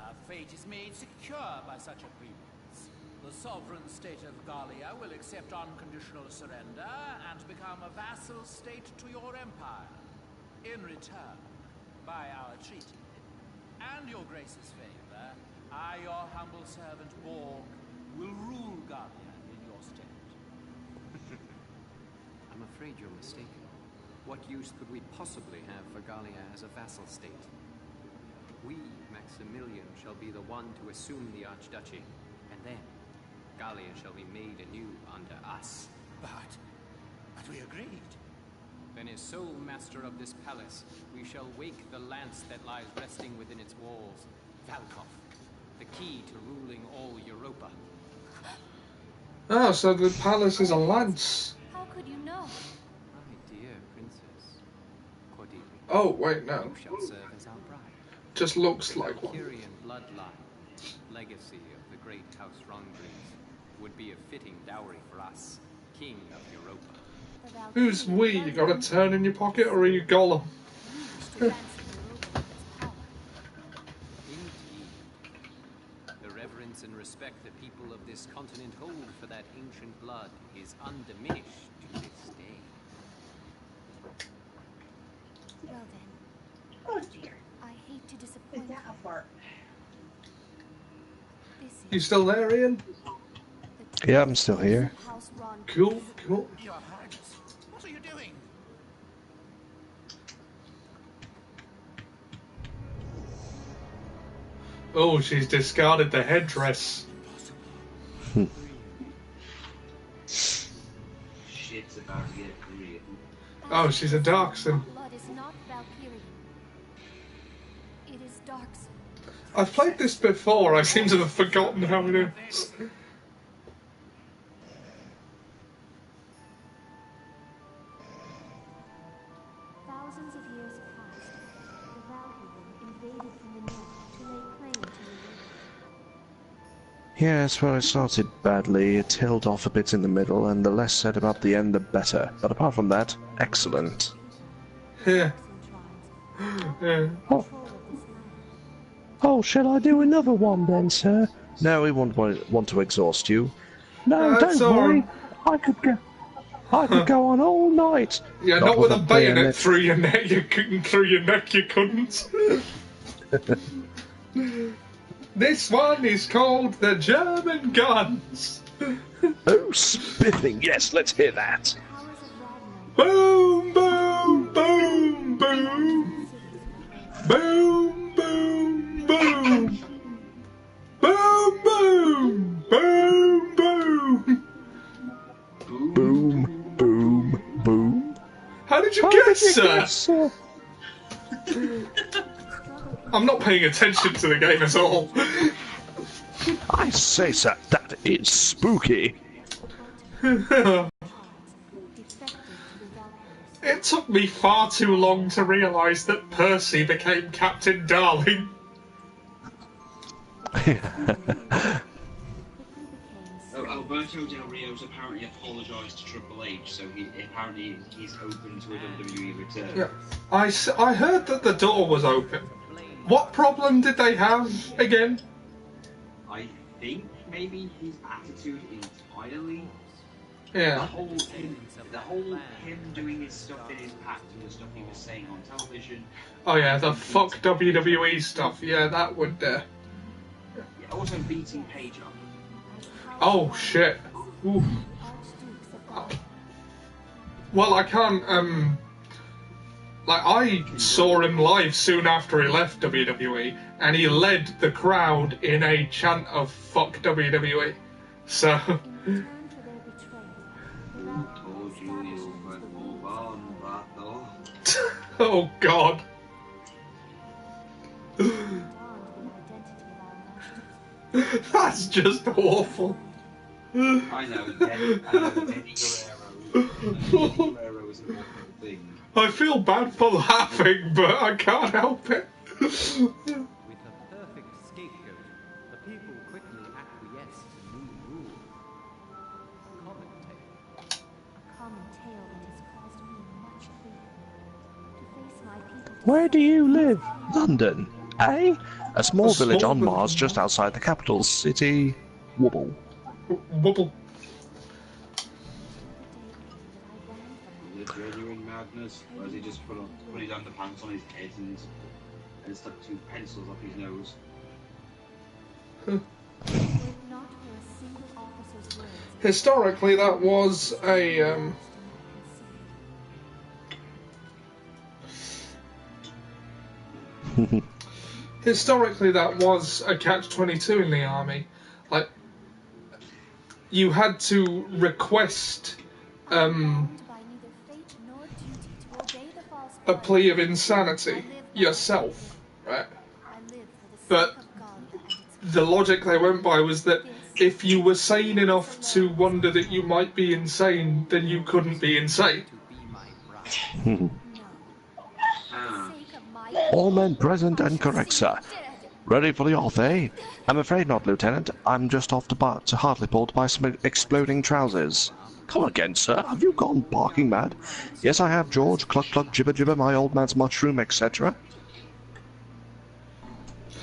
Our fate is made secure by such agreements. The sovereign state of Gallia will accept unconditional surrender and become a vassal state to your empire. In return, by our treaty, and your grace's favor, I, your humble servant Borg, will rule Gallia in your state. I'm afraid you're mistaken. What use could we possibly have for Gallia as a vassal state? We, Maximilian, shall be the one to assume the Archduchy, and then Gallia shall be made anew under us. But we agreed. Then as sole master of this palace, we shall wake the lance that lies resting within its walls, Valkov, the key to ruling all Europa. Oh, so the palace is a lance. How could you know? My dear princess, Cordelia. Oh, wait, no. You shall serve as our bride. Just looks like one. Valkyrian bloodline, legacy of the great House Rongries, would be a fitting dowry for us, king of Europa. Who's we? You got a turn in your pocket, or are you Gollum? Indeed. The reverence and respect the people of this continent hold for that ancient blood is undiminished to this day. Well then. Oh dear. I hate to Is disappoint that a fart? You still there, Ian? Yeah, I'm still here. Cool, cool. Your Highness, what are you doing? Oh, she's discarded the headdress. Shit's about to get real. Oh, she's a Darkson. Blood is not Valkyrian. It is Darkson. I've played this before, I seem to have forgotten how it is. Thousands of years passed. The Valkyrian invaded from the north to lay claim to Europa. Yes, well, it started badly, it tailed off a bit in the middle, and the less said about the end, the better. But apart from that, excellent. Yeah. Yeah. Oh, shall I do another one then, sir? No, we won't want to exhaust you. No, don't worry. I could go on all night. Yeah, not with a bayonet through your neck. You couldn't. Through your neck, you couldn't. This one is called the German Guns. Oh, spiffing! Yes, let's hear that. Boom, boom, boom, boom, boom, boom, boom, boom, boom, boom, boom. Boom, boom, boom. How did you guess, sir? I'm not paying attention to the game at all. I say, sir, that is spooky. It took me far too long to realise that Percy became Captain Darling. Alberto Del Rio's apparently apologised to Triple H, so he's open to a WWE return. Yeah. I heard that the door was open. What problem did they have again? I think maybe his attitude entirely Yeah. The whole him doing his stuff in his pact and the stuff he was saying on television. Oh yeah, the fuck WWE stuff. Yeah, that would. Yeah, also beating Paige up. Oh shit. Ooh. Well, I can't. Like, I saw him live soon after he left WWE, and he led the crowd in a chant of "fuck WWE." So. Oh God. That's just awful. I know, Eddie Guerrero is an awful thing. I feel bad for laughing, but I can't help it. With a perfect scapegoat, the people quickly acquiesced to new rule. A common tale. A common tale that has caused me much grief. To face my people. Where do you live? London. Eh? A small village on Mars just outside the capital city. Wobble. Wobble. The genuine madness, or has he just put his underpants on his head and stuck two pencils up his nose? Historically, that was a historically, that was a catch-22 in the army. Like, you had to request a plea of insanity yourself, right? But the logic they went by was that if you were sane enough to wonder that you might be insane, then you couldn't be insane. All men present and correct, sir. Ready for the oath, eh? I'm afraid not, Lieutenant. I'm just off to Hartlepool to buy some exploding trousers. Come again, sir. Have you gone barking mad? Yes, I have, George. Cluck, cluck, gibber, gibber, my old man's mushroom, etc.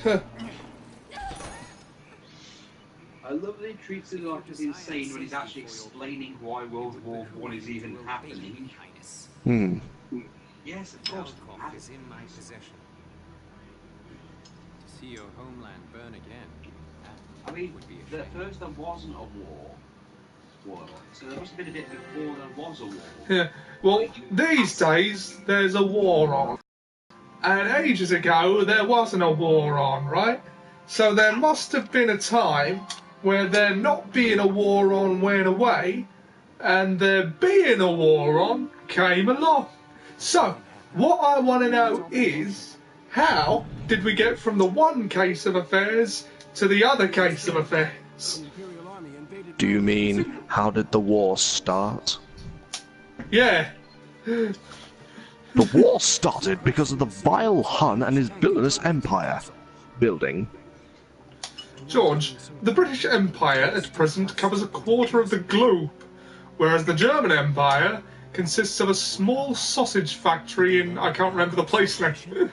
I love that he treats it like he's insane when he's actually explaining why World War I is even happening. Yes, of course. Valkyria is in my possession. To see your homeland burn again. I mean, at first there wasn't a war. So there must have been a bit before there was a war. Yeah. Well, these days there's a war on, and ages ago there wasn't a war on, right? So there must have been a time where there not being a war on went away, and there being a war on came along. So, what I want to know is, how did we get from the one case of affairs to the other case of affairs? Do you mean, how did the war start? Yeah. The war started because of the vile Hun and his villainous empire building. George, the British Empire at present covers a quarter of the globe, whereas the German Empire consists of a small sausage factory in, I can't remember the place name.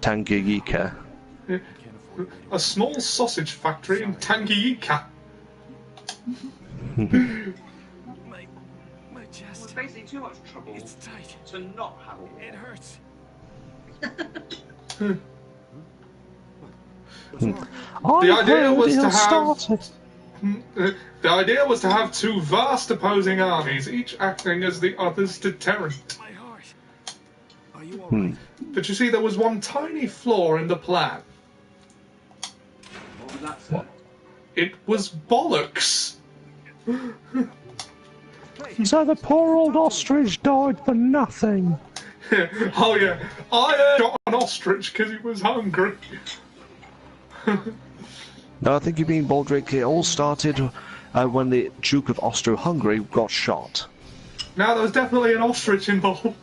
Tanganyika. A small sausage factory in Tanganyika. My chest. It's basically too much trouble to not have a war. It hurts. The idea was to have two vast opposing armies, each acting as the other's deterrent. My heart. Are you alright? But you see, there was one tiny flaw in the plan. What was that, sir? It was bollocks. So the poor old ostrich died for nothing. Oh yeah, I shot an ostrich because he was hungry. No, I think you mean, Baldric, it all started when the Duke of Austro-Hungary got shot. Now there was definitely an ostrich involved.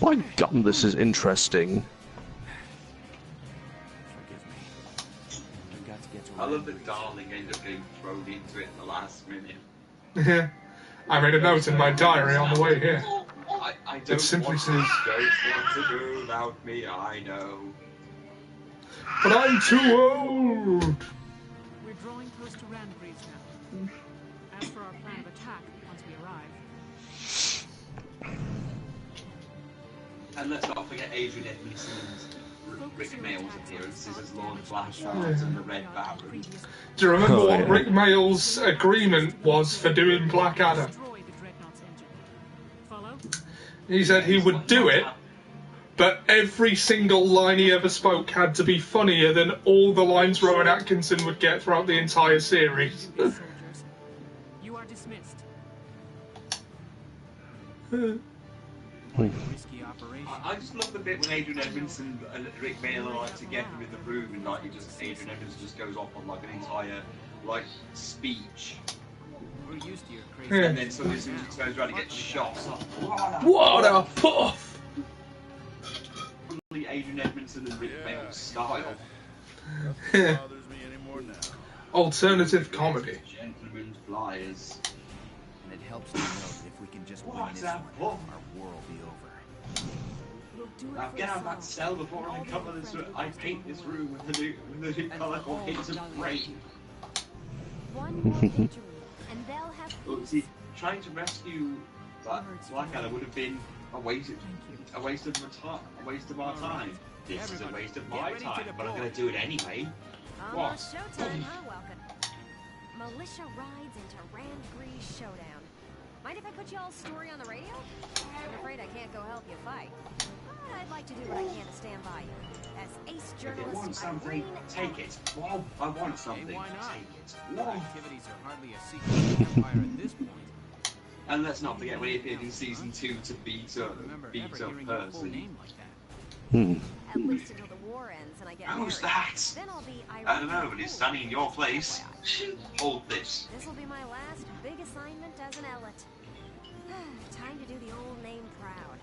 My gum, this is interesting. I love that Darling ended up getting thrown into it at the last minute. Yeah, I made a note in my diary on the way here. I don't simply want says, don't want to do without me, I know. But I'm too old. We're drawing close to Randbreeze now. As for our plan of attack, once we arrive... And let's not forget Adrian Edmondson's Rick Mail's appearances as Lord Flashlight and the Red Baron. Do you remember what Rick Mail's agreement was for doing Blackadder? He said he would do it, but every single line he ever spoke had to be funnier than all the lines Rowan Atkinson would get throughout the entire series. You are dismissed. I just love the bit when Adrian Edmondson and Rick Mail are like together in the room, and like Adrian Edmondson just goes off on like an entire like speech. We're used to your crazy. And then suddenly as soon as he turns around, he gets shot. What a puff! Adrian Edmondson and Rick Mail's style. Alternative comedy. Gentlemen's flyers. And it helps to know that if we can just win this one, our war will be over. Now get out of that cell before I cover this room. I paint this room with the new colour called Hits of Brain. One more victory, and they'll have Look, see, trying to rescue Blackadder would have been a waste of our time. This is a waste of my time, but I'm going to do it anyway. almost showtime, huh, Welcome? Militia rides into Randbreeze Showdown. Mind if I put y'all's story on the radio? I'm afraid I can't go help you fight. But I'd like to do what I can to stand by you. As ace If you want journalist, something, take it. Well, I want something, Hey, why not? take it. Our activities are hardly a secret to the Empire at this point. And let's not forget when he appeared in season 2 to beat up Percy. at least until the war ends and I get Who's married. that? Then I'll be I don't know, but he's standing in your place. Hold this. This will be my last big assignment as an Ellet. Time to do the old name proud.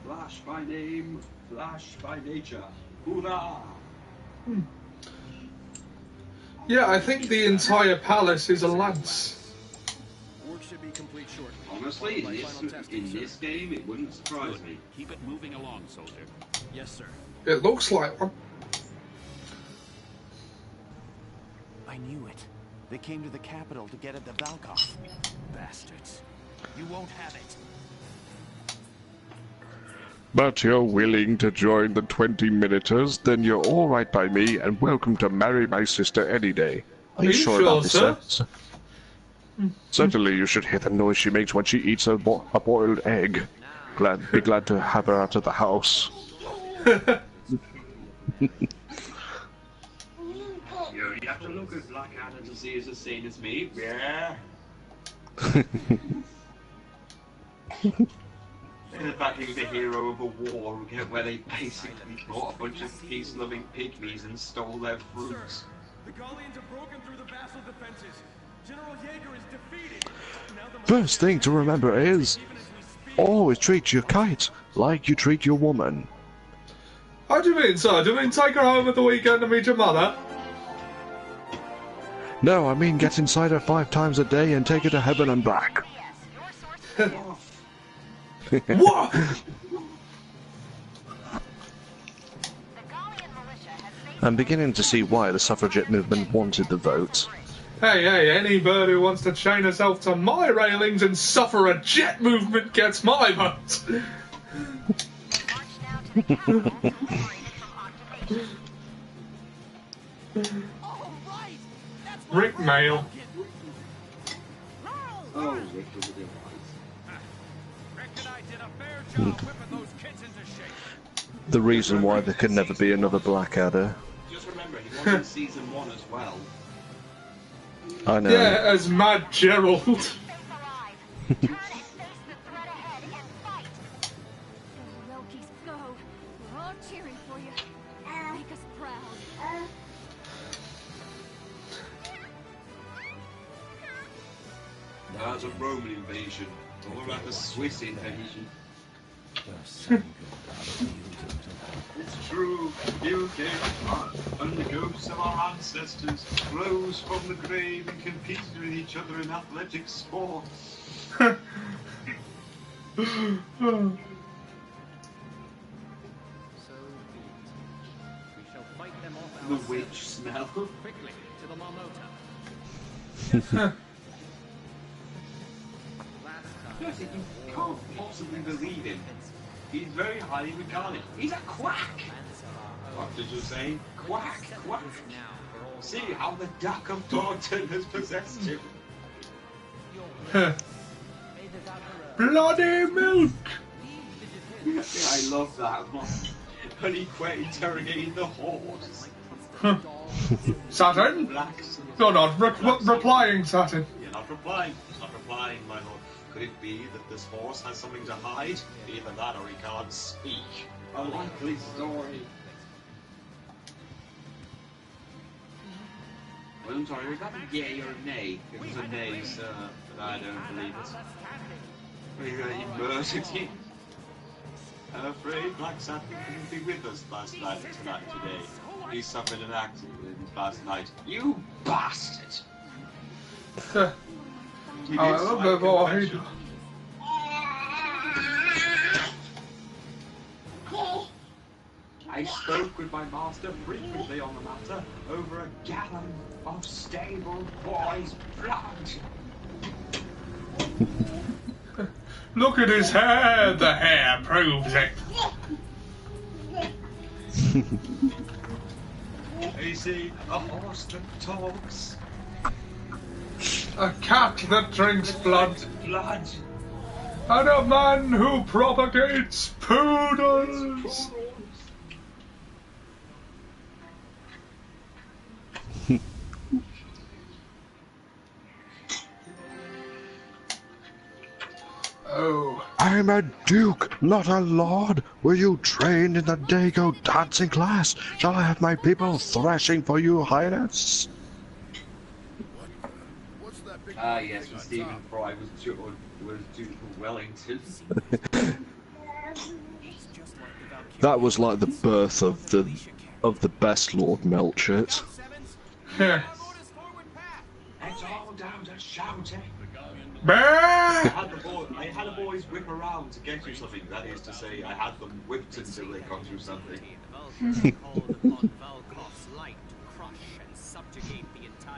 Flash by name, Flash by nature. Hoorah! Yeah, I think the entire palace is a lance. Work should be complete shortly. Honestly, in this game, it wouldn't surprise me. Keep it moving along, soldier. Yes, sir. It looks like one. I knew it. They came to the capital to get at the Valkov. Bastards. You won't have it. But you're willing to join the 20-minuters, then you're all right by me, and welcome to marry my sister any day. Are you sure about this, sir? Certainly you should hear the noise she makes when she eats a boiled egg. Be glad to have her out of the house. You only have to look at Blackadder to see as sane as me. Yeah. The fact he was a hero of a war where they basically brought a bunch of peace-loving pygmies and stole their fruits. The Gallians have broken through the vassal defenses. General Jaeger is defeated. First thing to remember is, always treat your kite like you treat your woman. How do you mean, sir? Do you mean take her home at the weekend to meet your mother? No, I mean get inside her 5 times a day and take her to heaven and back. What? I'm beginning to see why the suffragette movement wanted the vote. Hey, any bird who wants to chain herself to my railings and suffer a jet movement gets my vote. Rick Mail. Oh, Rick was a good The reason why there could never be another Blackadder. Just remember, he was in season 1 as well. I know. Yeah, as Mad Gerald. That's a Roman invasion. Or about the Swiss invasion. It's true, you came and the ghosts of our ancestors rose from the grave and competed with each other in athletic sports. The witch smell. Quickly, to the Marmota. Yes, you can't possibly believe him. He's very highly regarded. He's a quack! What did you say? Quack, quack. See how the duck of Taunton has possessed him. Bloody milk! Yeah, I love that one. When he quit interrogating the horse. Saturn? You're not replying, Saturn. You're not replying. Not replying, my lord. Could it be that this horse has something to hide? Either that or he can't speak. A likely story. Well, I'm sorry, was that a yay or a nay? It was a nay, sir, but I don't believe it. We were immersed in. I'm afraid Black Satin couldn't be with us tonight today. He suffered an accident last night. You bastard! I love the boy. I spoke with my master frequently on the matter over a gallon of stable boy's blood. Look at his hair. The hair proves it. You see, a horse that talks. A cat that drinks blood. Blood. And a man who propagates poodles. Oh. I'm a duke, not a lord. Were you trained in the Dago dancing class? Shall I have my people thrashing for you, highness? Ah, yes, when Stephen Fry was Duke of Wellington. That was like the birth of the best Lord Melchett. Yeah. It's all down to shouting. I had the boys whip around to get you something. That is to say, I had them whipped until they got you something.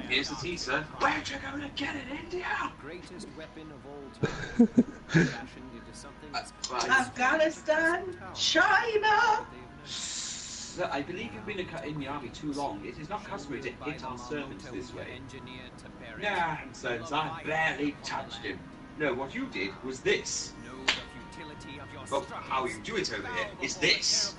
Here's the tea, sir. Where'd you go to get it, India? Greatest weapon of all time. Fashioned into something that's Afghanistan, China. Sir, I believe you've been in the army too long. It is not customary to hit our servants this way. Nonsense, I barely touched him. No, what you did was this. But how you do it over here is this.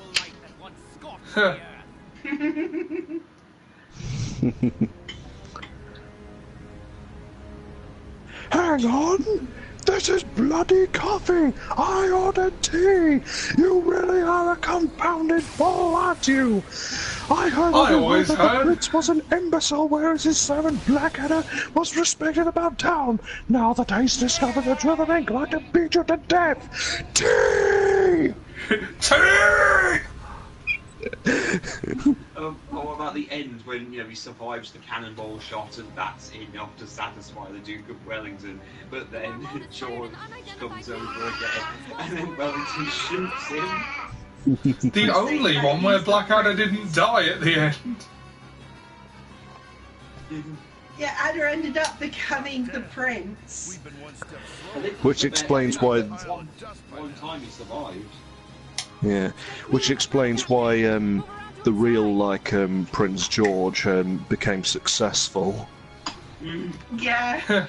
Hang on! This is bloody coffee! I ordered tea! You really are a confounded fool, aren't you? I heard that the prince was an imbecile, whereas his servant Blackadder was respected about town. Now that he's discovered the truth, I think like to beat you to death! Tea! Tea! What about the end when he survives the cannonball shot and that's enough to satisfy the Duke of Wellington, but then George comes over again and then Wellington shoots him. The only one where Blackadder didn't die at the end. Yeah, Adder ended up becoming the prince. Which explains why... One time he survived. Yeah, which explains why the real Prince George became successful. Yeah.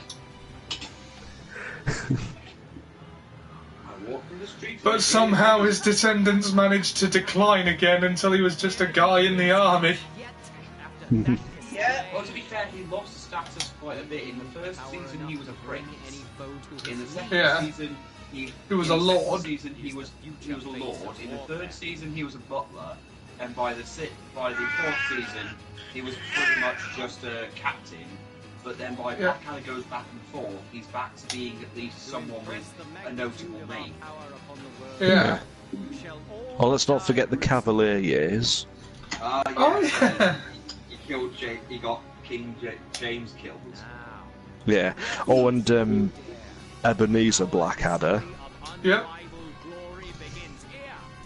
But somehow his descendants managed to decline again until he was just a guy in the army. Yeah. Well, to be fair, he lost status quite a bit. In the first season, he was a prince. In the second season, he was a lord. He was a lord. In the third season, he was a butler, and by the fourth season, he was pretty much just a captain. But then by that kind of goes back and forth, he's back to being at least someone with a notable name. Yeah. Oh, let's not forget the Cavalier years. Yeah. He got King James killed. Yeah. Oh, and Ebenezer Blackadder. Yep.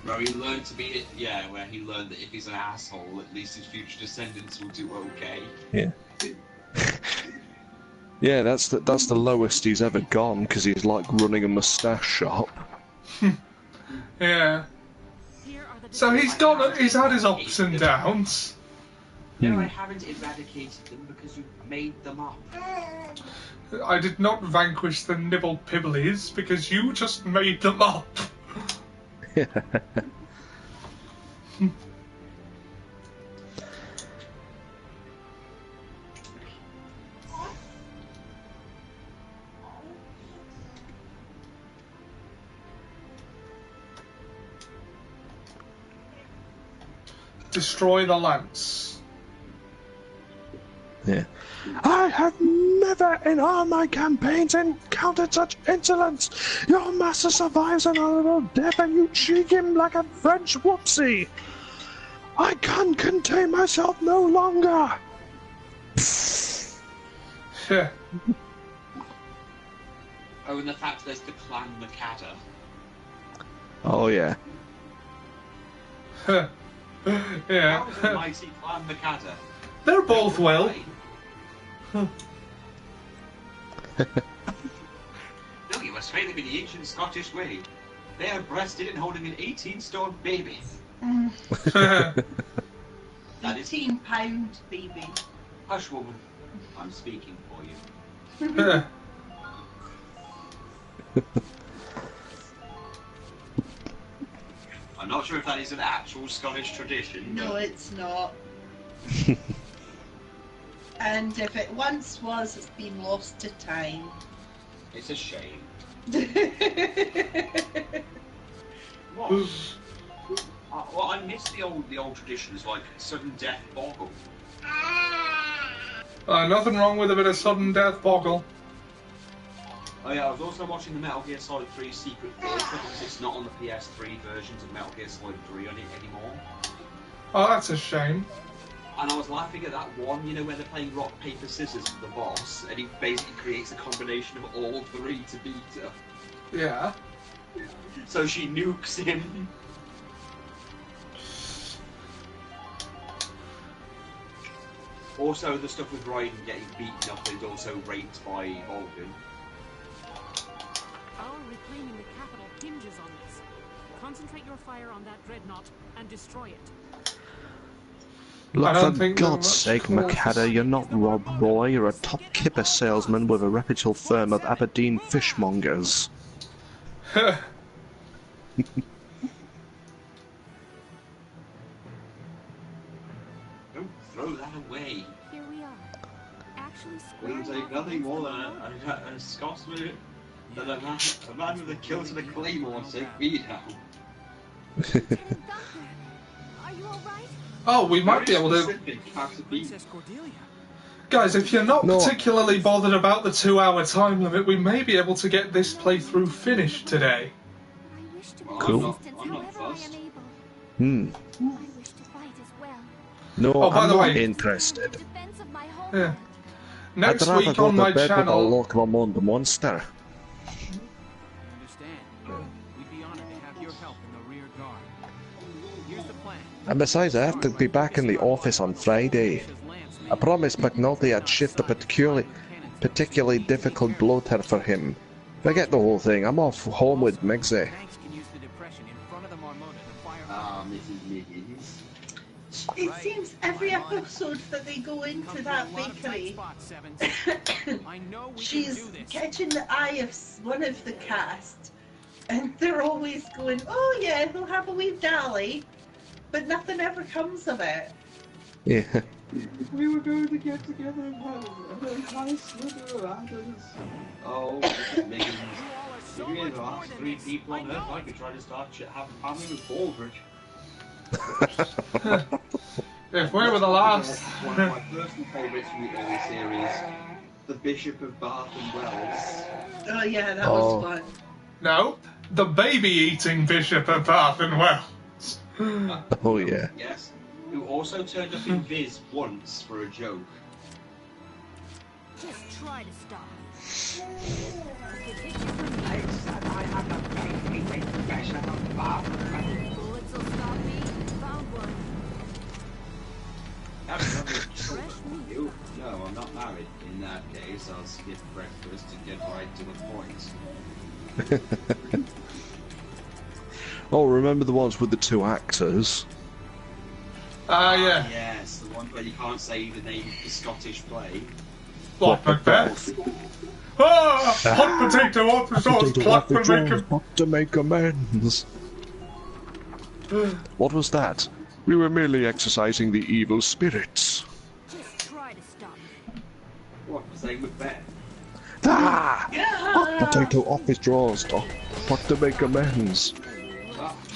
Where he learned to be, where he learned that if he's an asshole, at least his future descendants will do okay. Yeah. Yeah, that's the lowest he's ever gone, because he's like running a moustache shop. Yeah. So he's had his ups and downs. No, I haven't eradicated them because you made them up. I did not vanquish the nibble pibblies because you just made them up. Destroy the lance. Yeah. I have never in all my campaigns encountered such insolence. Your master survives an honorable death and you cheek him like a French whoopsie. I can't contain myself no longer. Yeah. Oh, and the fact there's the clan Makata. Oh, yeah. Yeah. That was a mighty clan Makata. They're both well. No, you must train them in the ancient Scottish way. They are breasted and holding an 18-stone baby. That is 18-pound baby. Hush, woman. I'm speaking for you. I'm not sure if that is an actual Scottish tradition. No, it's not. And if it once was, it's been lost to time. It's a shame. What? Well, I miss the old traditions like sudden death boggle. Nothing wrong with a bit of sudden death boggle. Oh yeah, I was also watching the Metal Gear Solid 3 Secret Filter because it's not on the PS3 versions of Metal Gear Solid 3 on it anymore. Oh, that's a shame. And I was laughing at that one, you know, where they're playing rock, paper, scissors for the boss, and he basically creates a combination of all three to beat her. Yeah. So she nukes him. Also, the stuff with Raiden getting beaten up is also raped by Vulcan. Our reclaiming the capital hinges on this. Concentrate your fire on that dreadnought and destroy it. Look, for God's sake, Makata, you're not Rob Roy, you're a top kipper salesman with a reputable firm of Aberdeen fishmongers. Don't throw that away. Here we are. Actually, We'll take nothing more than a Scotsman, than a man with a kilt and a claymore to take me down. Are you alright? Oh, we might be able to... Guys, if you're not particularly bothered about the 2-hour time limit, we may be able to get this playthrough finished today. Cool. I'm not fussed. Hmm. No, Oh, by I'm the not way- interested. Yeah. Next I'd rather week go on to my bed with a channel... local monster. We'd be honored to have your help in the rear guard. Here's the plan. And besides, I have to be back in the office on Friday. I promised McNulty I'd shift a particularly difficult bloater for him. Forget the whole thing, I'm off home with Migsy. Ah, Mrs. Miggins. It seems every episode that they go into that bakery, she's catching the eye of one of the cast, and they're always going, oh yeah, they'll have a wee dally, but nothing ever comes of it. Yeah. We were going to get together and have a nice slither of apples. Oh, Mrs. Miggins. If you're the last 3 people on Earth, I could try to start having family with Baldrige. If we were the last... One of my personal favourites from the early series, the Bishop of Bath and Wells. Oh yeah, that was fun. No, the baby-eating Bishop of Bath and Wells. Oh yeah. Yes, who also turned up in Viz once for a joke. Just try to stop. I had that Bullets will stop me. Found one. You? No, I'm not married. In that case, I'll skip breakfast and get right to the point. Oh, remember the ones with the two actors? Yeah. Yes, the one where you can't say the name of the Scottish play. What, Macbeth? Ah! Hot potato off the sauce, clap and make him... to make amends. What was that? We were merely exercising the evil spirits. Just try to stop me. What, say Macbeth? Ah! Hot potato off his drawers, What to make amends.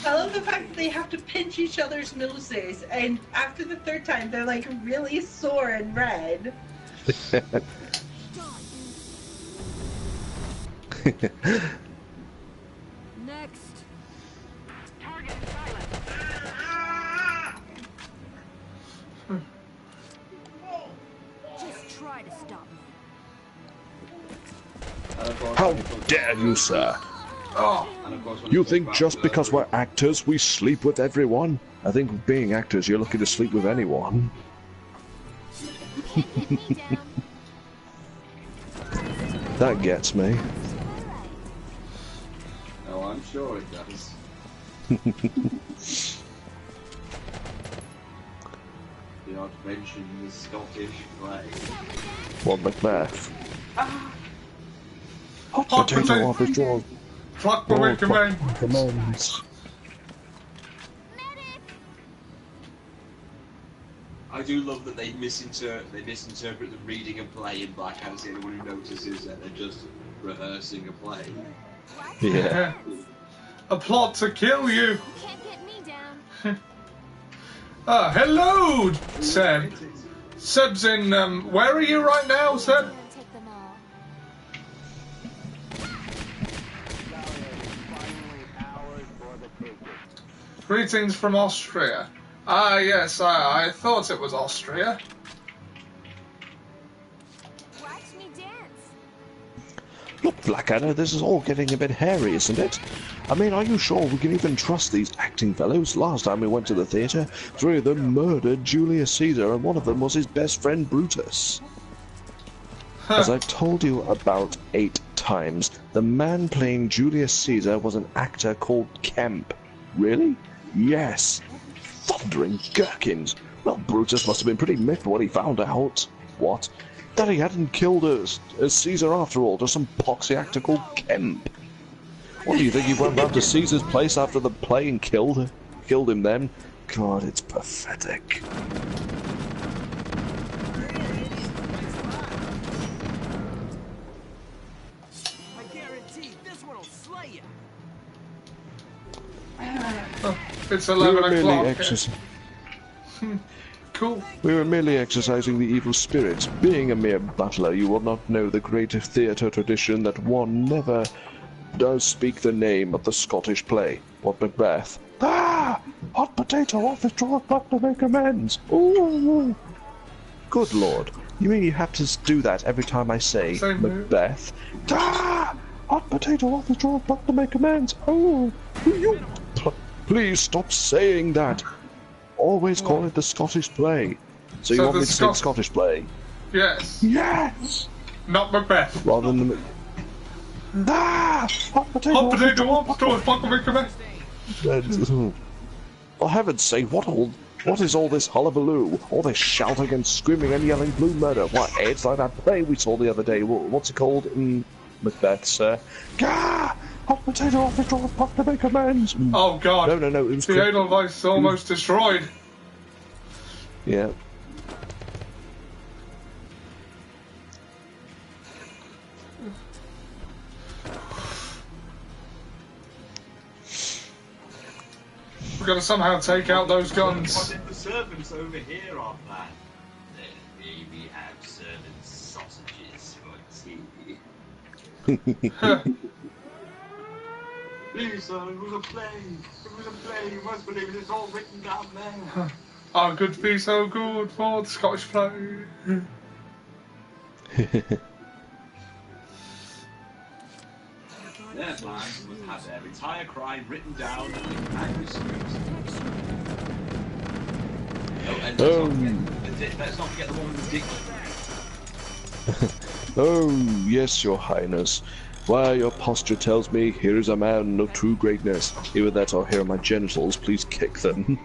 I love the fact that they have to pinch each other's noses, and after the third time, they're like really sore and red. Next. Target is silent. Just try to stop me. How dare you, sir? Oh. You think just because we're actors, we sleep with everyone? I think being actors, you're lucky to sleep with anyone. That gets me. Oh, I'm sure it does. Do not mention the Scottish play. What, Macbeth? Hot Hot potato potato. off his drawers. Fuck the make command. Commands. I do love that they misinterpret the reading a play in Blackadder. So anyone who notices that they're just rehearsing a play. Yeah. A plot to kill you. You can't get me down. Hello, Seb. Seb's in, where are you right now, Seb? Take them all. Greetings from Austria. Ah, yes, I thought it was Austria. Watch me dance. Look, Blackadder, this is all getting a bit hairy, isn't it? I mean, are you sure we can even trust these acting fellows? Last time we went to the theatre, 3 of them murdered Julius Caesar, and one of them was his best friend Brutus. As I've told you about 8 times, the man playing Julius Caesar was an actor called Kemp. Really? Yes. Thundering gherkins. Well, Brutus must have been pretty miffed when he found out. What? That he hadn't killed as Caesar after all, just some poxy actor called Kemp. What do you think, he went round to Caesar's place after the play and killed him then? God, it's pathetic. I guarantee this one'll slay you. Oh, it's 11 o'clock. Cool. We were merely exercising the evil spirits. Being a mere butler, you will not know the great theatre tradition that one never does speak the name of the Scottish play. What, Macbeth? Ah! Hot potato off his drawer, but to make amends. Ooh! Good lord. You mean you have to do that every time I say Macbeth? Ah! Hot potato off his drawer, but to make amends. Oh! You... Please stop saying that. Always call it the Scottish play. So you want me to say the Scottish play? Yes. Yes! Not Macbeth. Rather than the... Ah! Hot potato off to a fucking make command. For heaven's sake, what is all this hullabaloo? All this shouting and screaming and yelling blue murder? What, it's like that play we saw the other day. What's it called in Macbeth, sir? Gah! Hot potato off the drawer, pop to make amends. Oh god. No, it was... The Edelweiss is almost destroyed. Yeah. We've got to somehow take out those guns. What if the servants over here are bad? Then maybe have servants' sausages for tea. Please, sir, it was a play. It was a play. You must believe it. It's all written down there. I could be so good for the Scottish play. Their plans was had their entire crime written down in manuscripts. Oh, and let's not forget the one with the dick. Oh, yes, your highness. Why, your posture tells me here is a man of true greatness. Either that or here are my genitals, please kick them.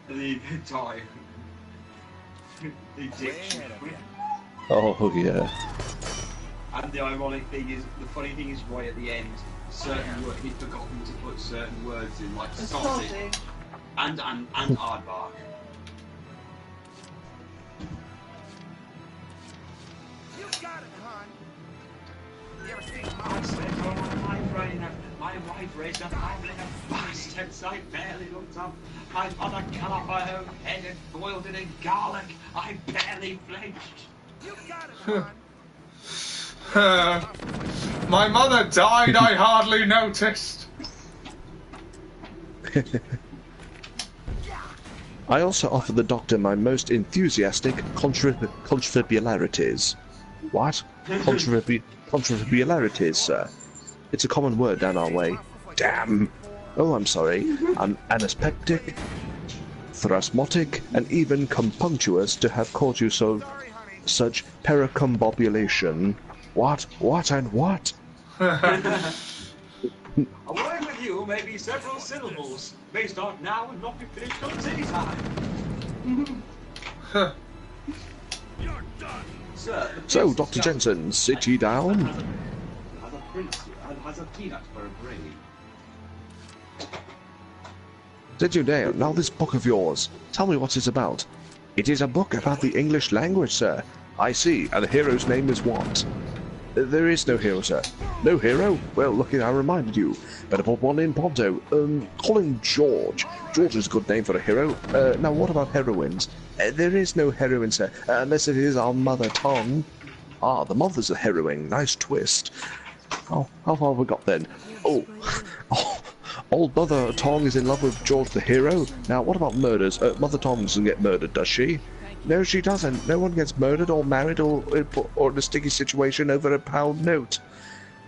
The tie. The dick. Oh, yeah. And the ironic thing is, the funny thing is right at the end, certain words, he'd forgotten to put certain words in, like sausage and aardvark. You got it, hon. You ever seen I spent all my wife raised a family of bastards I barely looked up. My mother cut off her own head and boiled it in garlic. I barely flinched. You got it, hon. My mother died, I hardly noticed. I also offer the doctor my most enthusiastic contribularities. What? Contribularities, sir. It's a common word down our way. Damn. Oh, I'm sorry. I'm anaspectic, thrasmotic, and even compunctuous to have caused you such pericombobulation. What? What and what? A word with you may be several syllables. May start now and not be finished till tea time. You're done. Sir, so, Dr. Jensen, sit ye down. Has a prince has a peanut for a brain. Sit you down. Now this book of yours. Tell me what it's about. It is a book about the English language, sir. I see. And the hero's name is what? There is no hero, sir. No hero? Well, lucky I reminded you. Better put one in Ponto. Call him George. George is a good name for a hero. Now, what about heroines? There is no heroine, sir, unless it is our mother tongue. Ah, the mother's a heroine. Nice twist. Oh, how far have we got then? Oh, old Mother Tongue is in love with George the hero. Now, what about murders? Mother Tongue doesn't get murdered, does she? No, she doesn't. No one gets murdered or married or in a sticky situation over a pound note.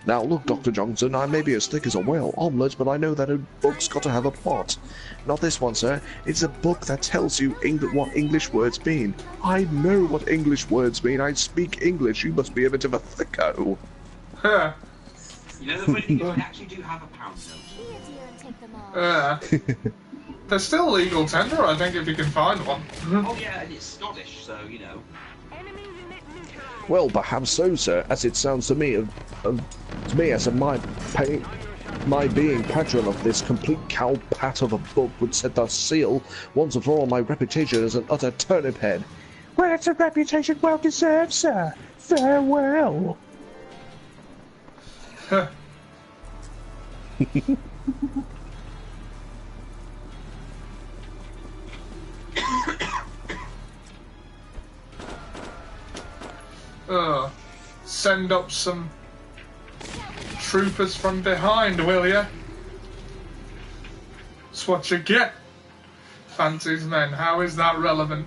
Now, look, Dr. Johnson, I may be as thick as a whale omelette, but I know that a book's got to have a plot. Not this one, sir. It's a book that tells you what English words mean. I know what English words mean. I speak English. You must be a bit of a thicko. You know the funny thing is, we actually do have a pound note. They're still legal tender, I think, if you can find one. Oh yeah, and it's Scottish, so you know. Well, perhaps so, sir, as it sounds to me as if my being patron of this complete cow-pat of a book would set the seal once and for all on my reputation as an utter turnip head. Well, it's a reputation well deserved, sir. Farewell. Send up some troopers from behind, will ya? That's what you get. Fancy's men. How is that relevant?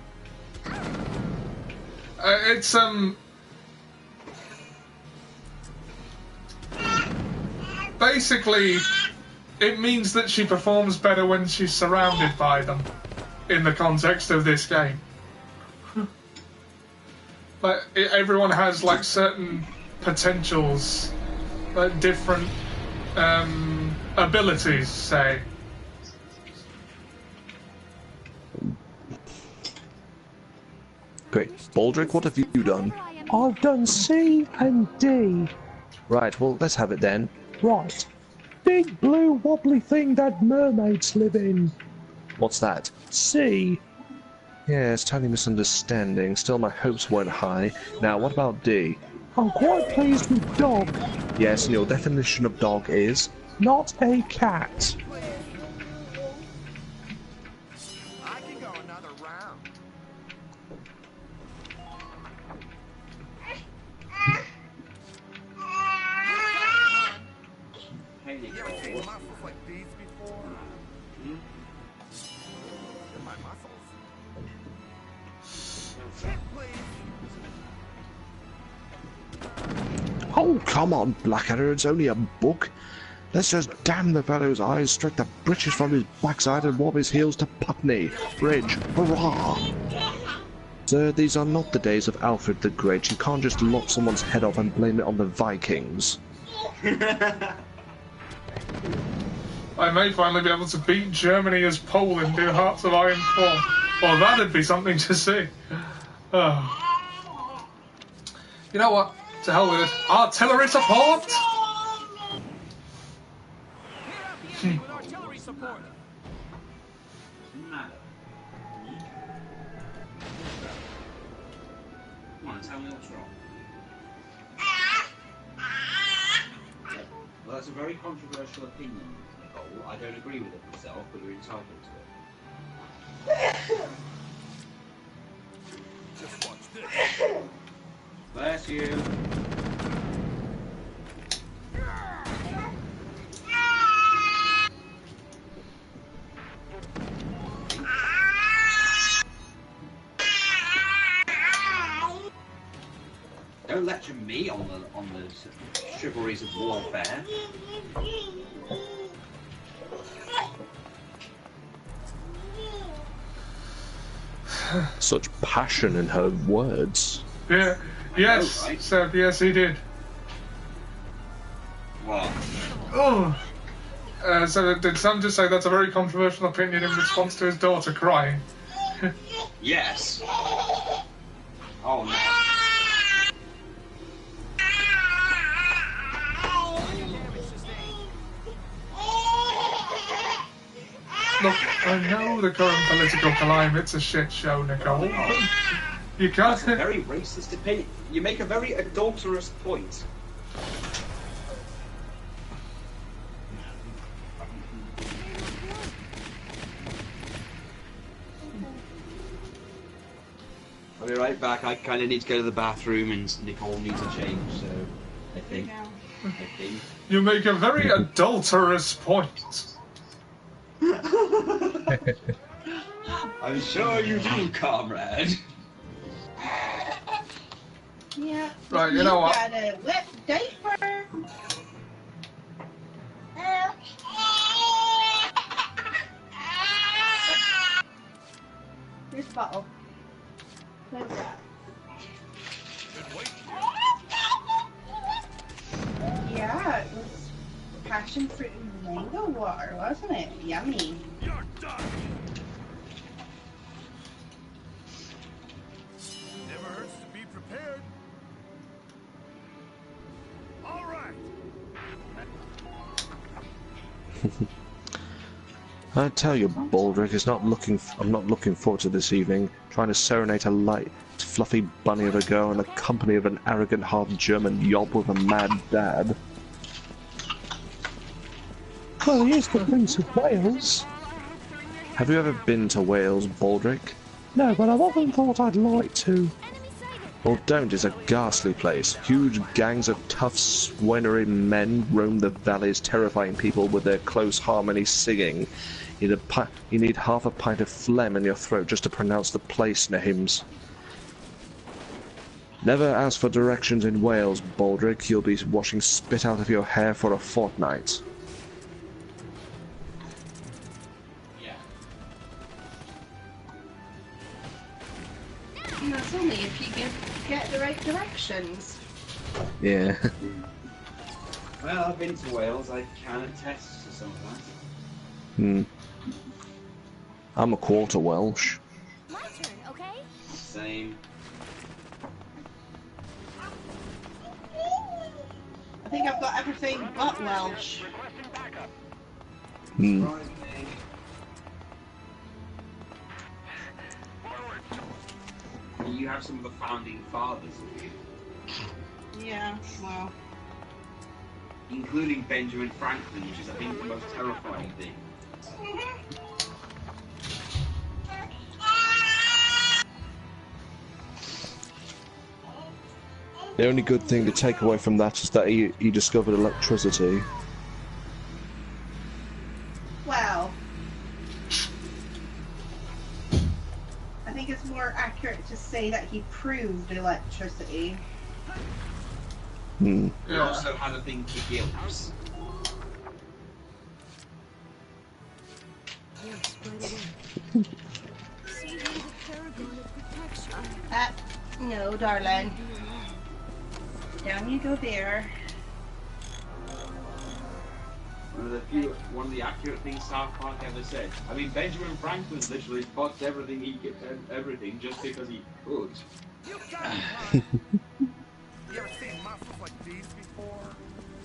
It's basically it means that she performs better when she's surrounded by them in the context of this game. Like, everyone has like certain potentials, like different abilities, say. Great. Baldric, what have you done? I've done C and D. Right, well, let's have it then. Right. Big blue wobbly thing that mermaids live in. What's that? C. Yes, tiny misunderstanding. Still, my hopes weren't high. Now, what about D? I'm quite pleased with dog. Yes, and your definition of dog is? Not a cat. I can go another round. You ever seen muscles like these before? My muscles. Hit, please. Oh, come on, Blackadder, it's only a book. Let's just damn the fellow's eyes, strike the breeches from his backside and warp his heels to Putney Bridge. Hurrah! Sir, these are not the days of Alfred the Great. You can't just lop someone's head off and blame it on the Vikings. I may finally be able to beat Germany as Poland in Hearts of Iron 4. Well, that'd be something to see. Oh. You know what? To hell with it. Artillery support! With artillery support. Come on, tell me what's wrong. Well, that's a very controversial opinion, Nicole. I don't agree with it myself, but you're entitled to it. Just watch this. Bless you. Don't lecture me on the chivalries of warfare. Such passion in her words. Yeah. Yes, right? Seb, yes, he did. What? Oh. So did Sam just say that's a very controversial opinion in response to his daughter crying? Yes. Oh no. Look, I know the current political climate's a shit show, Nicole. You can't. That's a very racist opinion. You make a very adulterous point. I'll be right back. I kind of need to go to the bathroom, and Nicole needs a change. So I think. You make a very adulterous point. I'm sure you do, comrade. Yeah. Right, you know what? Got a wet diaper. Here's a bottle. What's that? Yeah, it was passion fruit and mango water, wasn't it? Yummy. You're done. Never hurts to be prepared. All right. I tell you, Baldric is not looking. I'm not looking forward to this evening. Trying to serenade a light, fluffy bunny of a girl in the company of an arrogant half-German yob with a mad dad. Well, he is the Prince of Wales. Have you ever been to Wales, Baldric? No, but I've often thought I'd like to. Well, don't. It's a ghastly place. Huge gangs of tough, swinery men roam the valleys, terrifying people with their close harmony singing. You need half a pint of phlegm in your throat just to pronounce the place names. Never ask for directions in Wales, Baldric. You'll be washing spit out of your hair for a fortnight. And that's only if you get the right directions. Yeah. Well, I've been to Wales. I can attest to some of that. I'm a quarter Welsh. My turn, okay? Same. I think I've got everything but Welsh. You have some of the founding fathers of you. Yeah, well. Including Benjamin Franklin, which is, I think, the most terrifying thing. The only good thing to take away from that is that he discovered electricity. Well. I think it's more accurate to say that he proved electricity. He also had a thing for guilds. Yes, right away. See you the paragon of protection. No, darling. Down you go there. One of the accurate things South Park ever said. I mean, Benjamin Franklin literally fucked everything he could, everything just because he could. You got it, huh? You ever seen muscles like these before?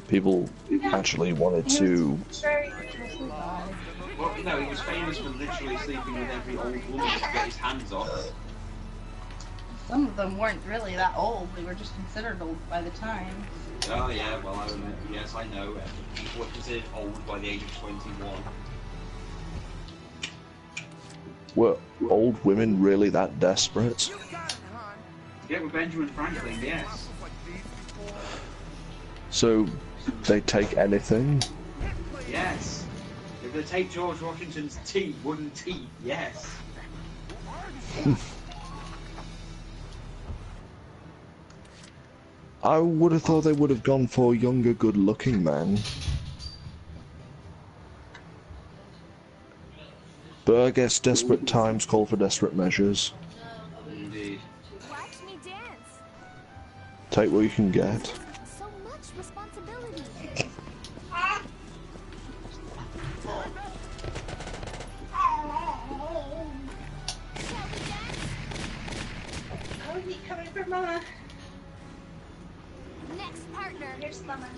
People actually wanted to. Very interesting. Well, no, he was famous for literally sleeping with every old woman to get his hands off. Some of them weren't really that old. They were just considered old by the time. Oh yeah, well, yes, I know. People were considered old by the age of 21. Were old women really that desperate? Yeah, with Benjamin Franklin, yes. So they take anything? Yes. If they take George Washington's teeth, wooden teeth, yes. I would have thought they would have gone for younger, good-looking men. But I guess desperate times call for desperate measures. Indeed. Watch me dance. Take what you can get. So much responsibility. Oh, he coming for Mama. Next partner. Here's Mama.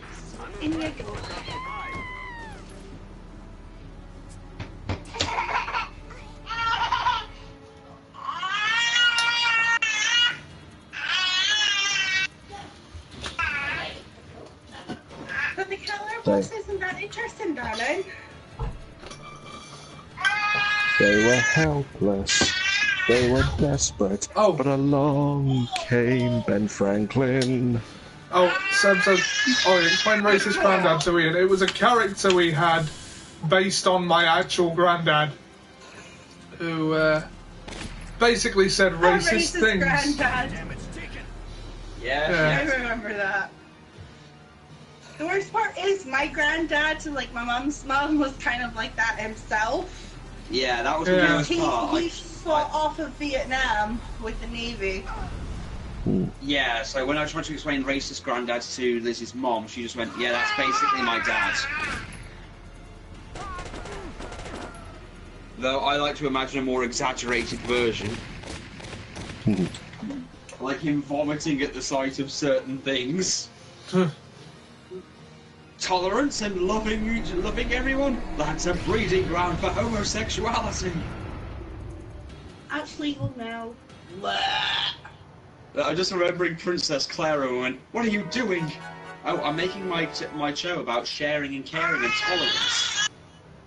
In you go. But the color was isn't that interesting, darling. They were helpless. They were desperate. But along came Ben Franklin. Sam says, explain racist granddad to Ian. It was a character we had based on my actual granddad, who basically said racist things. Granddad. Yeah. I remember that. The worst part is my granddad, so like my mom's mom, was kind of like that himself. Yeah, that was the worst part. He fought off of Vietnam with the Navy. Yeah, so when I tried to explain racist granddads to Liz's mom, she just went, yeah, that's basically my dad. Though I like to imagine a more exaggerated version. Like him vomiting at the sight of certain things. Tolerance and loving everyone, that's a breeding ground for homosexuality. That's legal now. I'm just remembering Princess Clara and went, what are you doing? Oh, I'm making my show about sharing and caring and tolerance.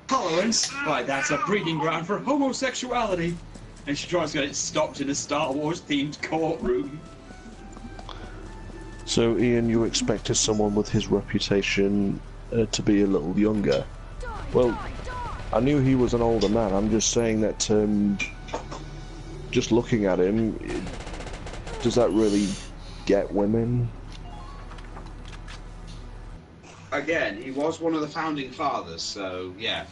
Tolerance? Right, that's a breeding ground for homosexuality. And she tries to get it stopped in a Star Wars themed courtroom. So, Ian, you expected someone with his reputation to be a little younger. Well, I knew he was an older man. I'm just saying that, just looking at him, does that really get women? Again, he was one of the founding fathers, so yeah.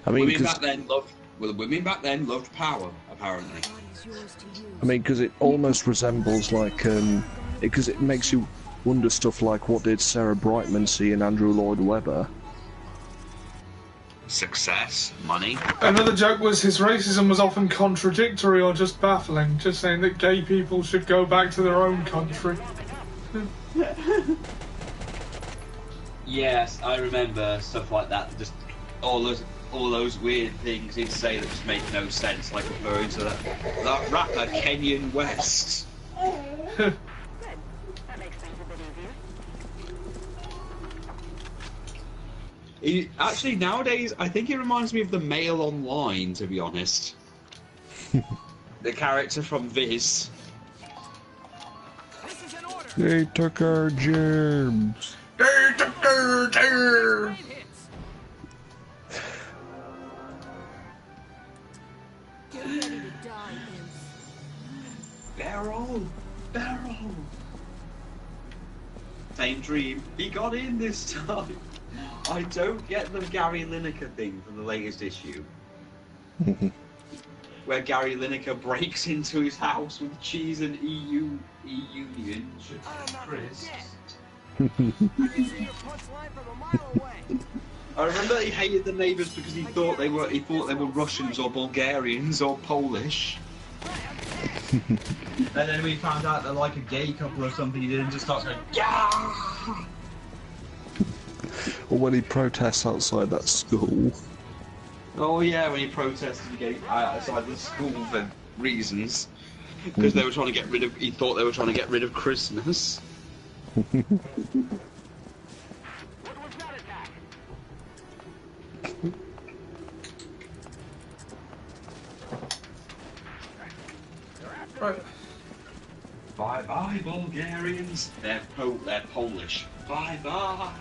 I mean, women back then loved power, apparently. I mean, because it almost resembles like, because it makes you wonder stuff like, what did Sarah Brightman see in Andrew Lloyd Webber? Success, money. Another joke was his racism was often contradictory or just baffling, just saying that gay people should go back to their own country. Yes, I remember stuff like that. Just all those weird things he'd say that just make no sense, like referring to that rapper Kenyon West. Actually, nowadays, I think it reminds me of the Mail Online, to be honest. The character from Viz. They took our germs. They took our germs. Get ready to die, Imps. Barrel. same dream. He got in this time. I don't get the Gary Lineker thing from the latest issue. Where Gary Lineker breaks into his house with cheese and E-Union. Chris. I remember he hated the neighbours because he thought they were Russians or Bulgarians or Polish. And then we found out they're like a gay couple or something, he then just starts going, yeah! Or when he protests outside that school. Oh yeah, when he protested outside the school for reasons. Because they were trying to get rid of, he thought they were trying to get rid of Christmas. Right. Bye bye Bulgarians. They're Polish. Bye bye.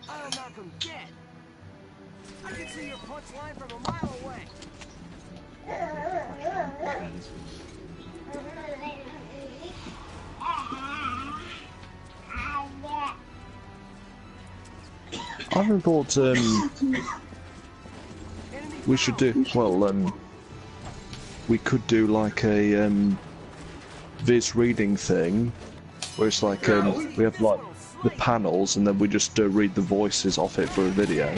I'll knock him dead. I can see your punchline from a mile away. I haven't thought we should do we could do like a Viz reading thing where it's like we have like the panels and then we just read the voices off it for a video.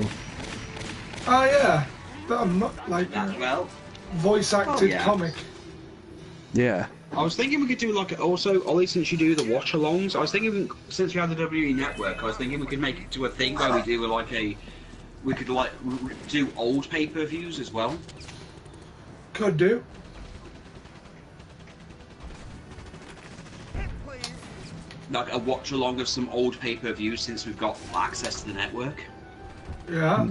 Oh yeah, but I'm not like a voice acted comic. Yeah. I was thinking we could do like also, Ollie, since you do the watch-alongs, I was thinking since we have the WWE Network, I was thinking we could make it to a thing where we do we could like do old pay-per-views as well. Could do. Like a watch-along of some old pay-per-views since we've got access to the network. Yeah.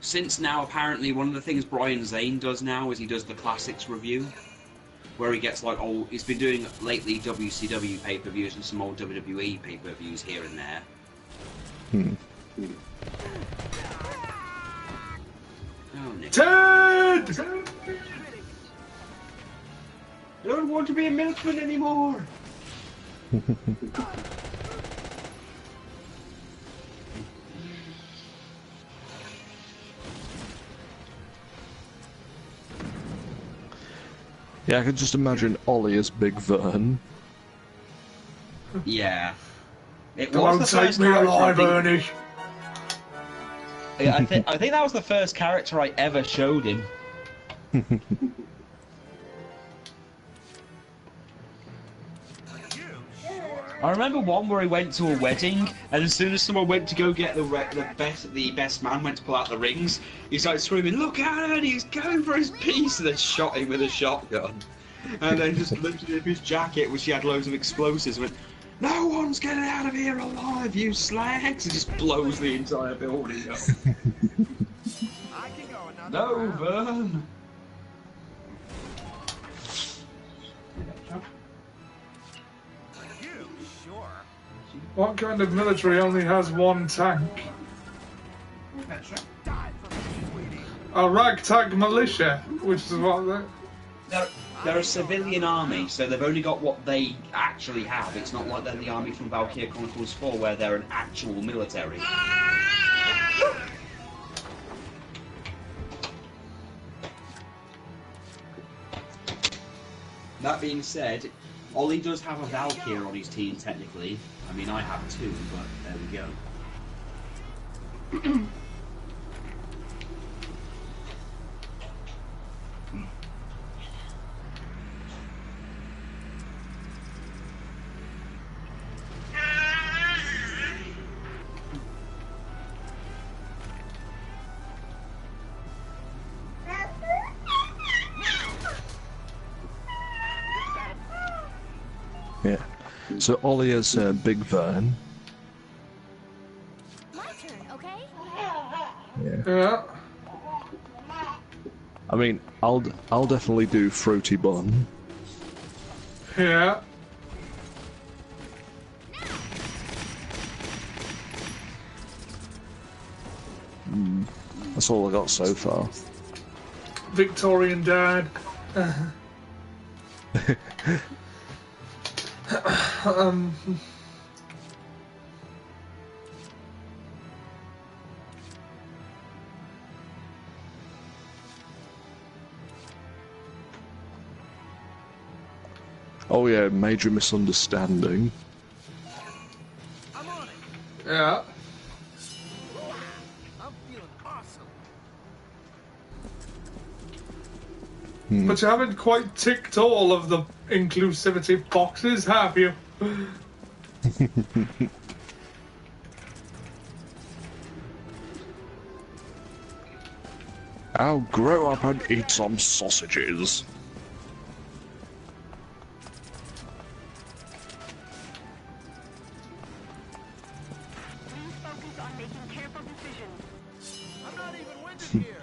Since now, apparently, one of the things Brian Zane does now is he does the classics review, where he gets like he's been doing lately WCW pay-per-views and some old WWE pay-per-views here and there. Oh, Nick. Ted! I don't want to be a milkman anymore. Yeah, I can just imagine Ollie as Big Vern. Yeah. It Don't was the take first me alive, character, Ernie. I think that was the first character I ever showed him. I remember one where he went to a wedding, and as soon as someone went to go get the best man went to pull out the rings, he started screaming, "Look at it! He's going for his piece!" and then shot him with a shotgun. And then just lifted up his jacket, which he had loads of explosives, and went, "No one's getting out of here alive, you slags!" and just blows the entire building up. No, Vern! What kind of military only has one tank? A ragtag militia, which is what They're a civilian army, so they've only got what they actually have. It's not like they're the army from Valkyria Chronicles 4, where they're an actual military. That being said, Ollie does have a Valkyrie on his team, technically. I mean, I have two, but there we go. Yeah. So Ollie is Big Vern. My turn, okay? Yeah. I mean, I'll definitely do Fruity Bun. Yeah. That's all I got so far. Victorian dad. Oh yeah, major misunderstanding. I'm on it. Yeah. I'm feeling awesome. But you haven't quite ticked all of the inclusivity boxes, have you? I'll grow up and eat some sausages. Please focus on making careful decisions. I'm not even winded here.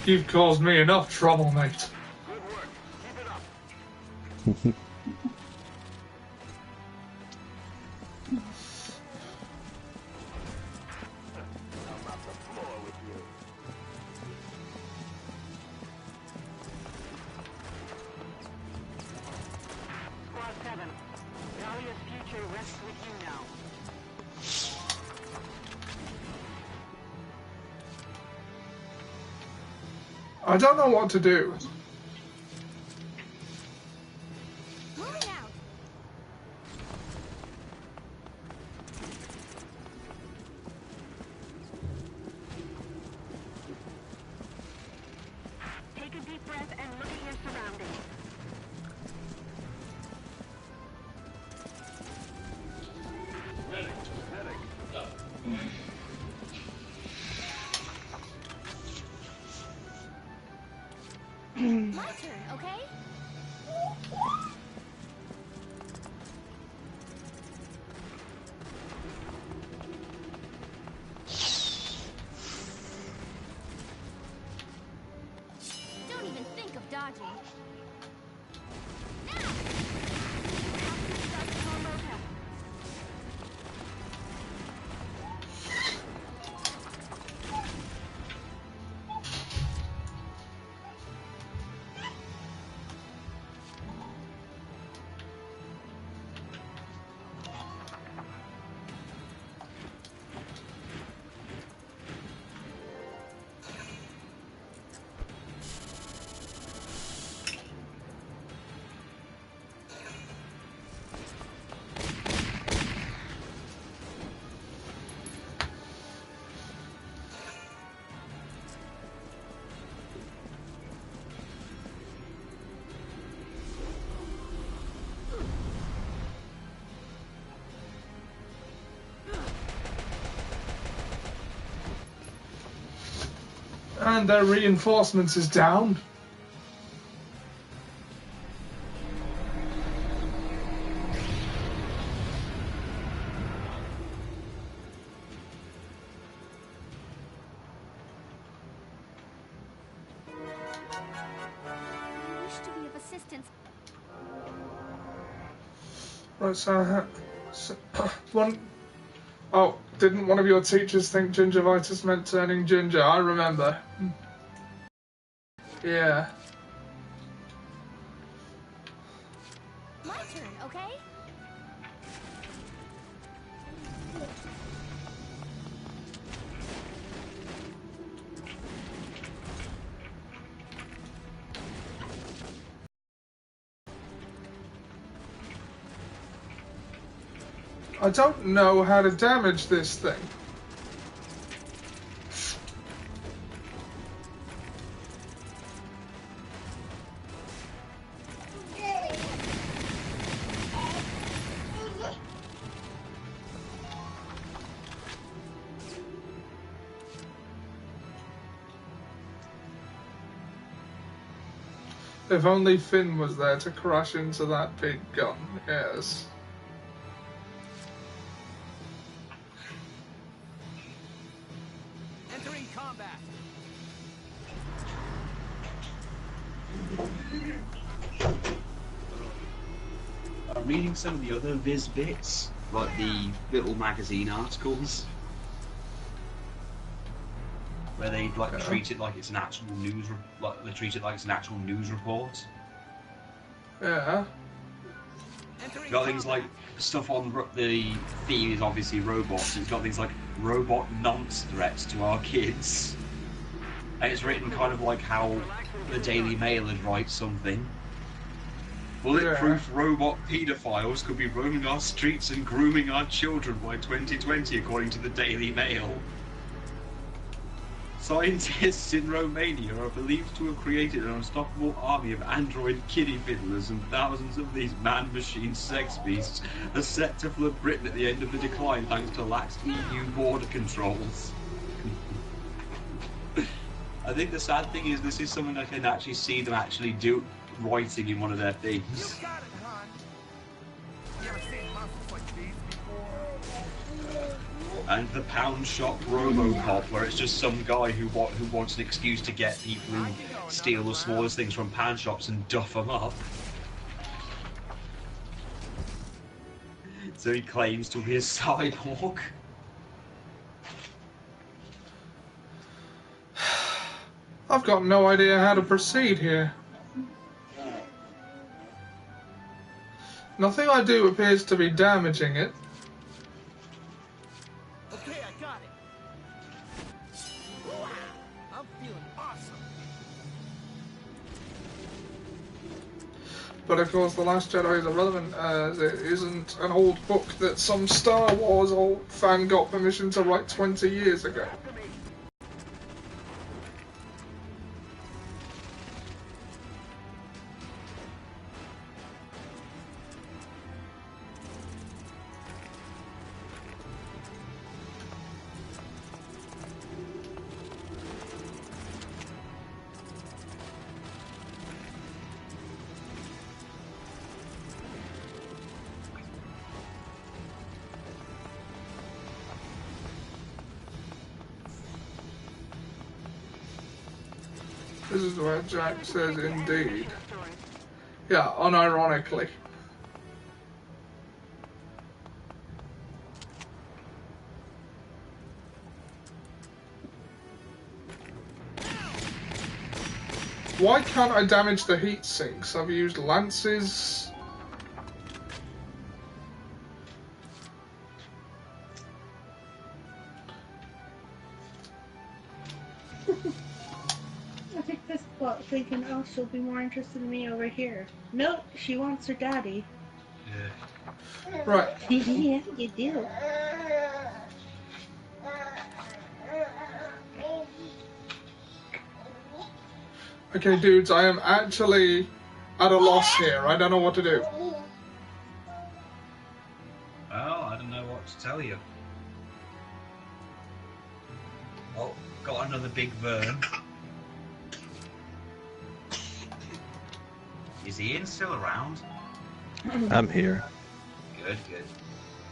You've caused me enough trouble, mate. Good work. Keep it up. I'm off the floor with you. Squad 7, Dahlia's future rests with you now. I don't know what to do. Moving out. Take a deep breath and look at your surroundings. My turn, okay? Don't even think of dodging. And their reinforcements is down. I wish to be of assistance. Right, so one. Oh, didn't one of your teachers think gingivitis meant turning ginger? I remember. Yeah. My turn, okay? I don't know how to damage this thing. If only Finn was there to crash into that big gun, yes. Entering combat. I'm reading some of the other Viz bits, like the little magazine articles, where they like treat it like it's an actual news, like they treat it like it's an actual news report. Yeah. It's got things like stuff on the theme is obviously robots. It's got things like robot nonce threats to our kids, and it's written kind of like how the Daily Mail would write something. Bulletproof robot paedophiles could be roaming our streets and grooming our children by 2020, according to the Daily Mail. Scientists in Romania are believed to have created an unstoppable army of android kiddie fiddlers, and thousands of these man-machine sex beasts are set to flood Britain at the end of the decline thanks to lax EU border controls. I think the sad thing is this is something I can actually see them actually do writing in one of their things. You got it, hon. You ever seen muscles like these before? And the pound shop RoboCop, where it's just some guy who wants an excuse to get people who steal the smallest things from pound shops and duff them up. So he claims to be a cyborg. I've got no idea how to proceed here. Nothing I do appears to be damaging it. Okay, I got it. I'm feeling awesome. But of course, The Last Jedi is irrelevant as it isn't an old book that some Star Wars old fan got permission to write 20 years ago. This is where Jack says indeed. Yeah, unironically. Why can't I damage the heat sinks? I've used lances. I think this plot thinking, oh, she'll be more interested in me over here. Nope, she wants her daddy. Yeah. Right. Yeah, you do. Okay, dudes, I am actually at a loss here. I don't know what to do. Well, I don't know what to tell you. Oh, got another big Vern. Is Ian still around? I'm here. Good, good.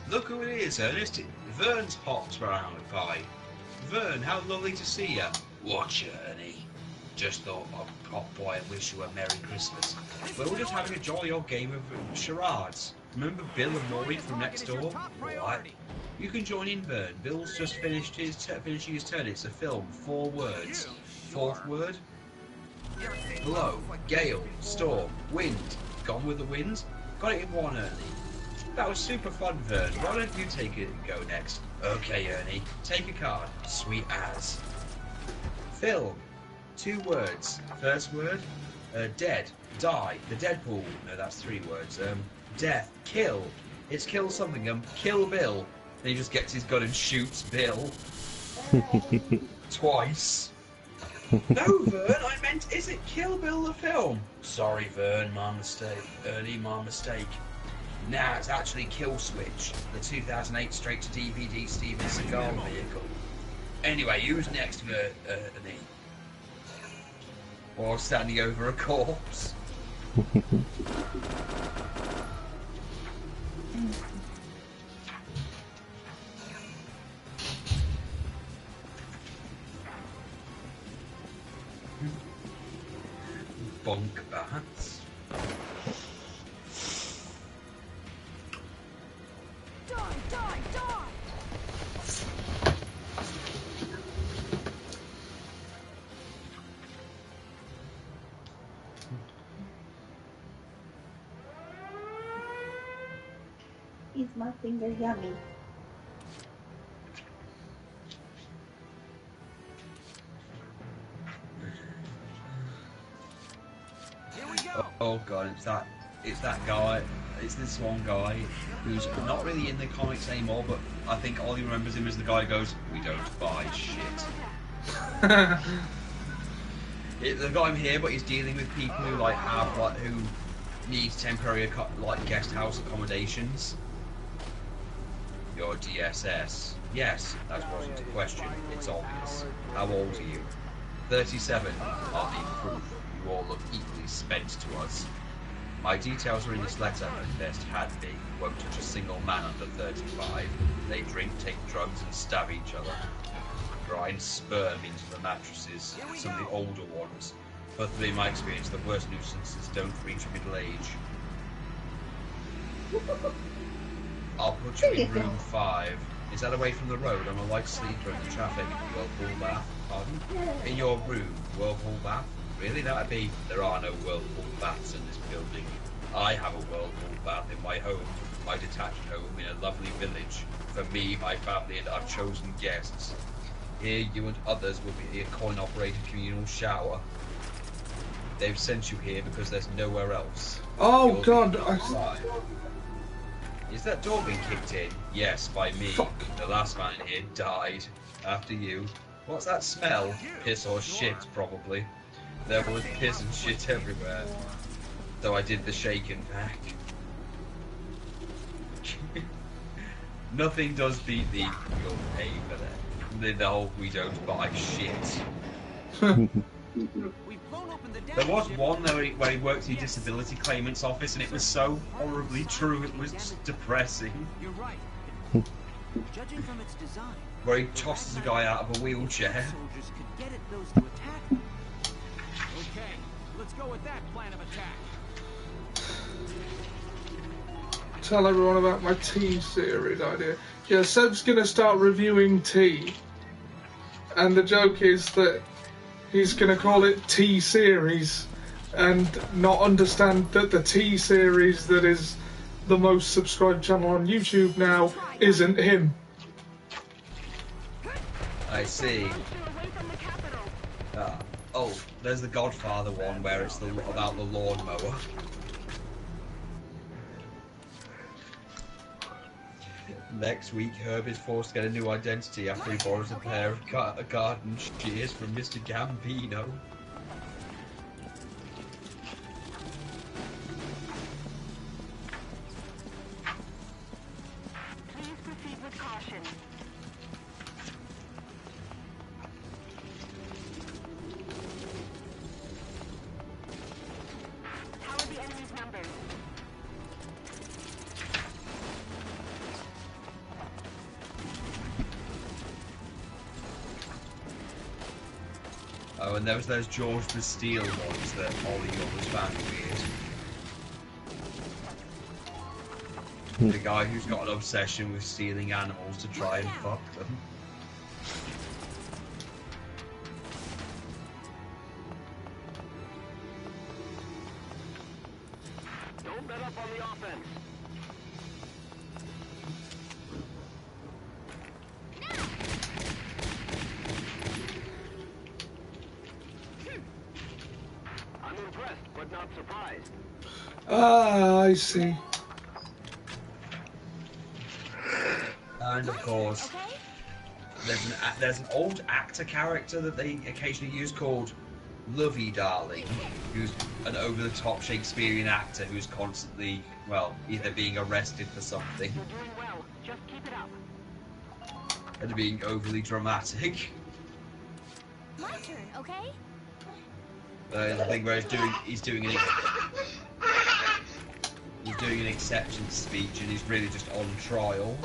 Look who it is, Ernest. Vern's popped round by. Vern, how lovely to see you. Watch you, Ernie. Just thought I'd pop by and wish you a Merry Christmas. We're just having a jolly old game of charades. Remember Bill and Maureen from next door? What? You can join in, Vern. Bill's just finishing his turn. It's a film. 4 words. 4th word? Blow, gale, storm, wind. Gone with the wind? Got it in one, Ernie. That was super fun, Vern. Why don't you take it and go next? Okay, Ernie. Take a card. Sweet as. Film. 2 words. First word, dead, die, the Deadpool. No, that's 3 words. Death, kill. It's kill something. Kill Bill. Then he just gets his gun and shoots Bill. Twice. No, Vern, I meant, is it Kill Bill the film? Sorry, Vern, my mistake. Ernie, my mistake. Now it's actually Kill Switch, the 2008 straight-to-DVD Steven Seagal vehicle. Anyway, who's next, Ernie? Or standing over a corpse. bunk bats. Die, die, die! Is my finger yummy? Oh god, it's that guy. It's this one guy who's not really in the comics anymore, but I think all he remembers him is the guy who goes, "We don't buy shit." They've got him here, but he's dealing with people who who need temporary guest house accommodations. Your DSS. Yes, that wasn't a question. It's obvious. How old are you? 37. Hardly proof. You all look equally spent to us. My details are in this letter, and best had be. Won't touch a single man under 35. They drink, take drugs, and stab each other. Grind sperm into the mattresses, some of the older ones. But in my experience, the worst nuisances don't reach middle age. I'll put you in room 5. Is that away from the road? I'm a light sleeper in the traffic. Whirlpool bath. Pardon? In your room, whirlpool bath? Really? That'd be... There are no whirlpool baths in this building. I have a whirlpool bath in my home, my detached home in a lovely village. For me, my family, and our chosen guests. Here, you and others will be a coin-operated communal shower. They've sent you here because there's nowhere else. Oh You'll god, Is that door being kicked in? Yes, by me. Fuck. The last man in here died. After you. What's that smell? Piss or shit, probably. There was piss and shit everywhere. Though I did the shake and pack. Nothing does beat the you'll pay for that. The whole we don't buy shit. There was one where he worked in a disability claimant's office, and it was so horribly true. It was just depressing. You're right. Judging from its design, Where he tosses a guy out of a wheelchair. soldiers could get at those to attack. Okay, let's go with that plan of attack. tell everyone about my T series idea. Yeah, Seb's gonna start reviewing T, and the joke is that he's gonna call it T series, and not understand that the T series that is the most subscribed channel on YouTube now isn't him. I see. Oh, there's the Godfather one where it's about the lawnmower. Next week, Herb is forced to get a new identity after he borrows a pair of garden shears from Mr. Gambino. Please proceed with caution. How are the enemy's numbers? Oh, and there was those George Bastille ones that Ollie always found weird. The guy who's got an obsession with stealing animals to try and fuck them. Don't let up on the offense. I'm impressed, but not surprised. Ah, I see. And of course, there's an old actor character that they occasionally use called Lovey Darling, who's an over-the-top Shakespearean actor who's constantly, well, either being arrested for something You're doing well. Just keep it up. and being overly dramatic. My turn, okay? The thing where he's doing an acceptance speech and he's really just on trial.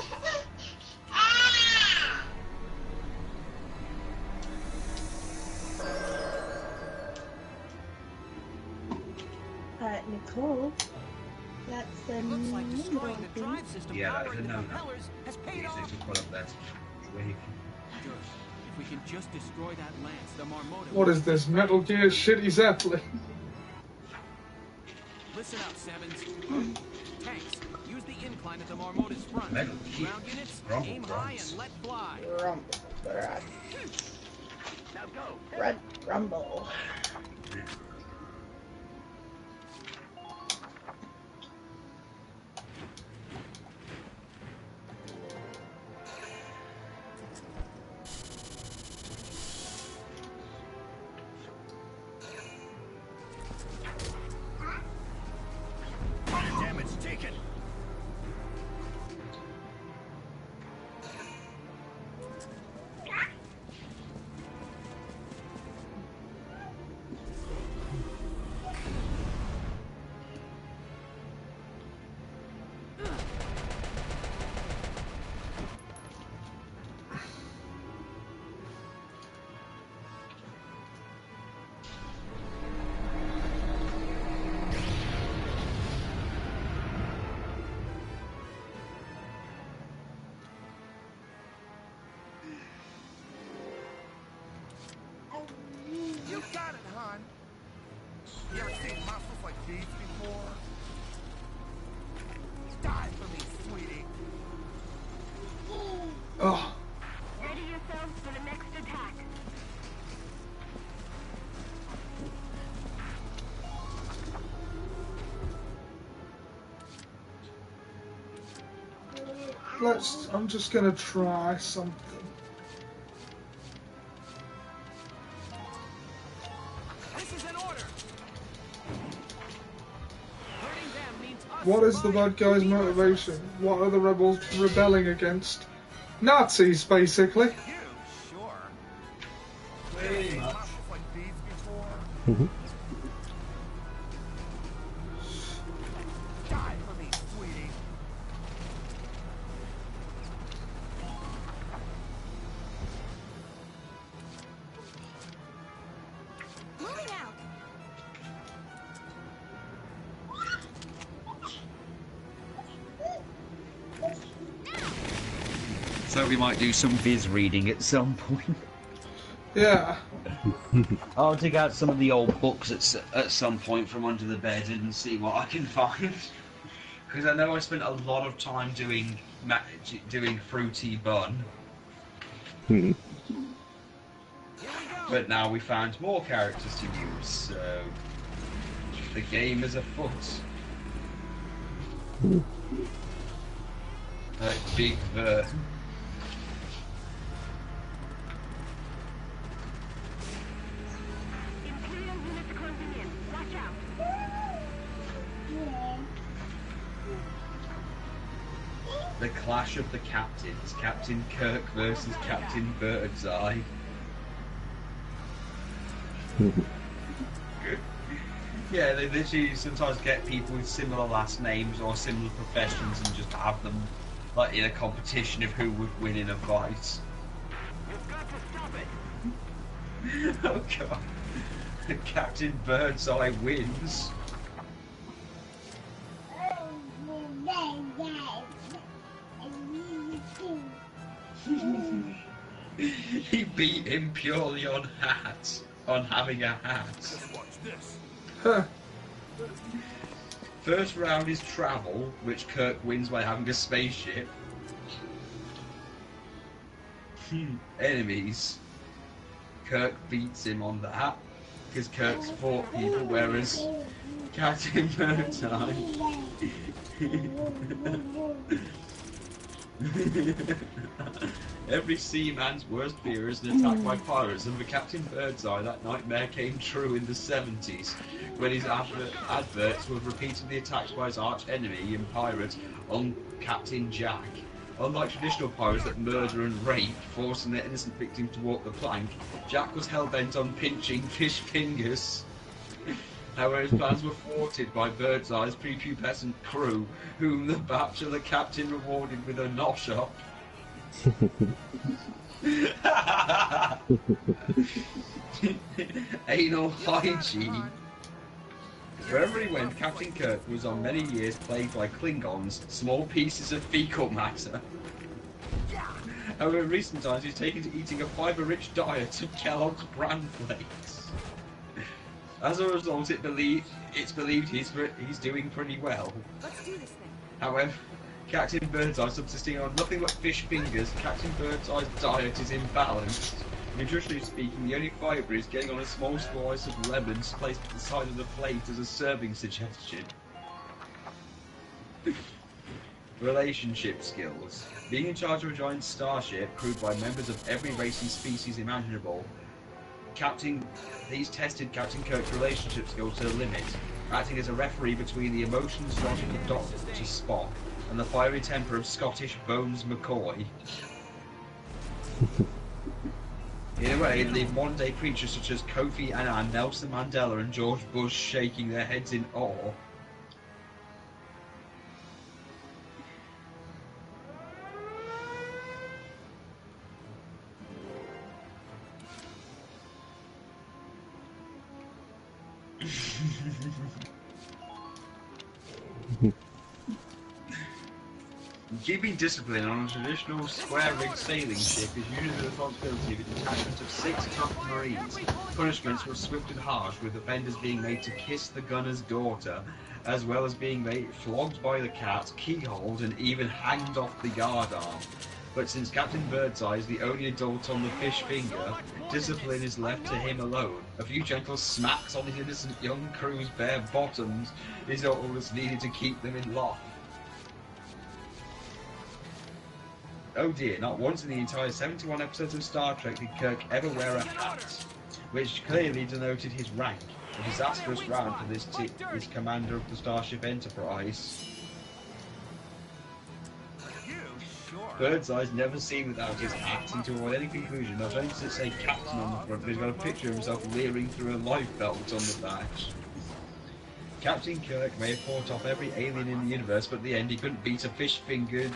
cool. That's the Looks like destroying the drive system Yeah, that is powering a the no-no. propellers has paid Easy off. to put up that way. Good. If we can just destroy that lance, the Marmota. What is this, Metal Gear shitty Zeppelin? Listen up, Sevens. Tanks, use the incline at the Marmota's front. Metal Gear. Ground units, Rumble aim high drums. and let fly. rumble. Now go. Rumble. Damage taken. You got it, hon. You ever seen muscles like these before? Die for me, sweetie. Oh, Ready yourselves for the next attack. I'm just gonna try something. This is an order. Hurting them means us What is the bad surviving. guy's motivation? What are the rebels rebelling against? Nazis, basically. You, sure. Pretty much. Muscles like these before? Mhm. Die for me, sweetie. Moving out. So we might do some viz reading at some point. Yeah. I'll dig out some of the old books at some point from under the bed and see what I can find. Because I know I spent a lot of time doing Fruity Bun. But now we found more characters to use, so the game is afoot. Like Big Ver. Imperial units closing in. Watch out. The clash of the captains. Captain Kirk versus Captain Birdseye. Yeah, they literally sometimes get people with similar last names or similar professions and just have them like in a competition of who would win in a fight. You've got to stop it. Oh god. Captain Birdseye wins. He beat him purely on having a hat. Just watch this. Huh. First round is travel, which Kirk wins by having a spaceship. Enemies. Kirk beats him on that, because Kirk's fought people, whereas Captain Birdseye... Every seaman's worst fear is an attack by pirates, and for Captain Birdseye, that nightmare came true in the 70s, when his adverts were repeatedly attacked by his arch enemy and pirates on Captain Jack. Unlike traditional pirates that murder and rape, forcing their innocent victim to walk the plank, Jack was hell-bent on pinching fish fingers. However, his plans were thwarted by Birdseye's prepubescent crew, whom the bachelor captain rewarded with a nosh-up. Anal hygiene. Wherever he went, Captain Kirk was on many years plagued by Klingons, small pieces of fecal matter. However, in recent times he's taken to eating a fibre-rich diet of Kellogg's bran flakes. As a result, it's believed he's doing pretty well. Let's do this thing. However, Captain Birdseye subsisting on nothing but fish fingers, Captain Birdseye's diet is imbalanced. Nutritionally speaking, the only fibre is getting on a small slice of lemons placed at the side of the plate as a serving suggestion. Relationship skills. Being in charge of a giant starship crewed by members of every race and species imaginable, these tested Captain Kirk's relationship skills to the limit, acting as a referee between the emotions logic of Dr. Spock and the fiery temper of Scottish Bones McCoy. In a way, leave modern-day creatures such as Kofi Annan, Nelson Mandela and George Bush shaking their heads in awe. Keeping discipline on a traditional square-rigged sailing ship is usually the responsibility of a detachment of 6 tough Marines. Punishments were swift and harsh, with offenders being made to kiss the gunner's daughter, as well as being flogged by the cat, keyholed, and even hanged off the yard arm. But since Captain Birdseye is the only adult on the fish finger, discipline is left to him alone. A few gentle smacks on his innocent young crew's bare bottoms is all that's needed to keep them in lock. Oh dear, not once in the entire 71 episodes of Star Trek did Kirk ever wear a hat, which clearly denoted his rank. A disastrous round for this commander of the Starship Enterprise. Birdseye's never seen without his hat, and to avoid any conclusion, not only does it say Captain on the front, but he's got a picture of himself leering through a life belt on the back. Captain Kirk may have fought off every alien in the universe, but at the end he couldn't beat a fish-fingered...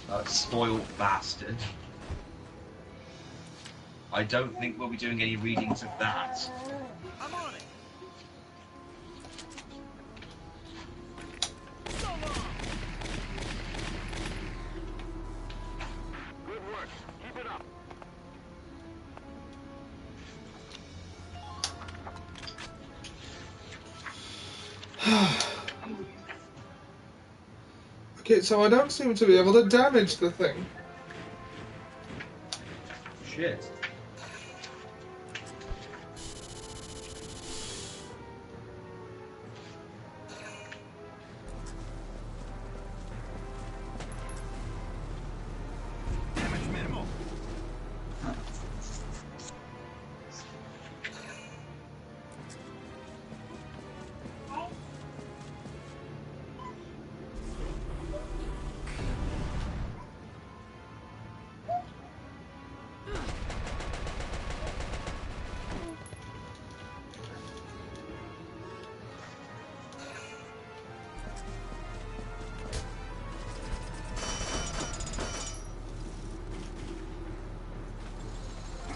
that spoiled bastard. I don't think we'll be doing any readings of that. I'm on it. Good work. Keep it up. Okay, so I don't seem to be able to damage the thing. Shit. Damage minimal.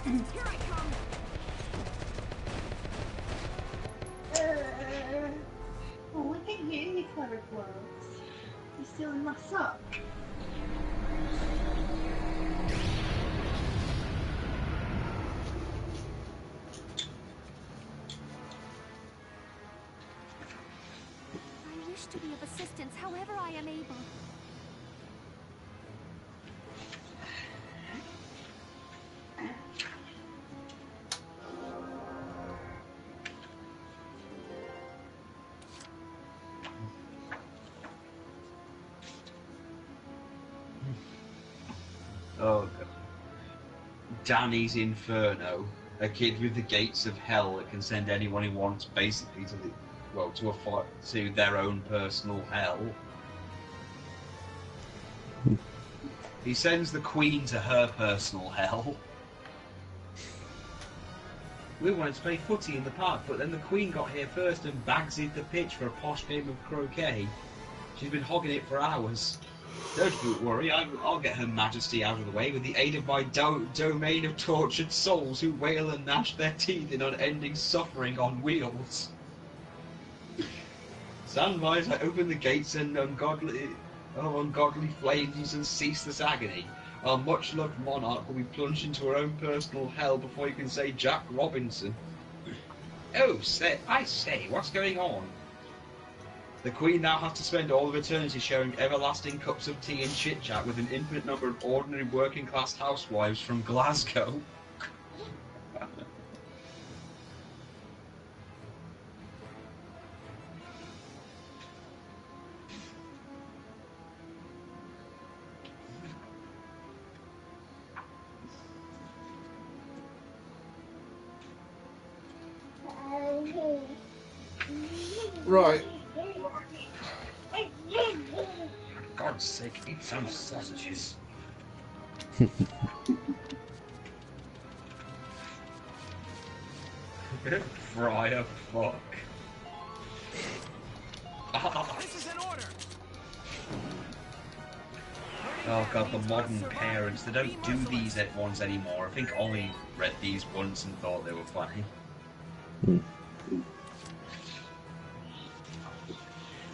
Here I come. Oh, look at you, you clever clothes. You're stealing my sock. I wish to be of assistance however I am able. Oh god. Danny's Inferno. A kid with the gates of hell that can send anyone he wants basically to to their own personal hell. He sends the Queen to her personal hell. We wanted to play footy in the park, but then the Queen got here first and bagsed the pitch for a posh game of croquet. She's been hogging it for hours. Don't worry, I'll get Her Majesty out of the way with the aid of my domain of tortured souls who wail and gnash their teeth in unending suffering on wheels. Sunrise, I open the gates and ungodly flames and ceaseless agony. Our much-loved monarch will be plunged into her own personal hell before you can say Jack Robinson. Oh, I say, what's going on? The Queen now has to spend all of eternity sharing everlasting cups of tea and chit-chat with an infinite number of ordinary working-class housewives from Glasgow. Right. For God's sake, eat some sausages. Friar fuck. This is an order. Oh god, the modern parents, they don't do these ones anymore. I think Ollie read these once and thought they were funny.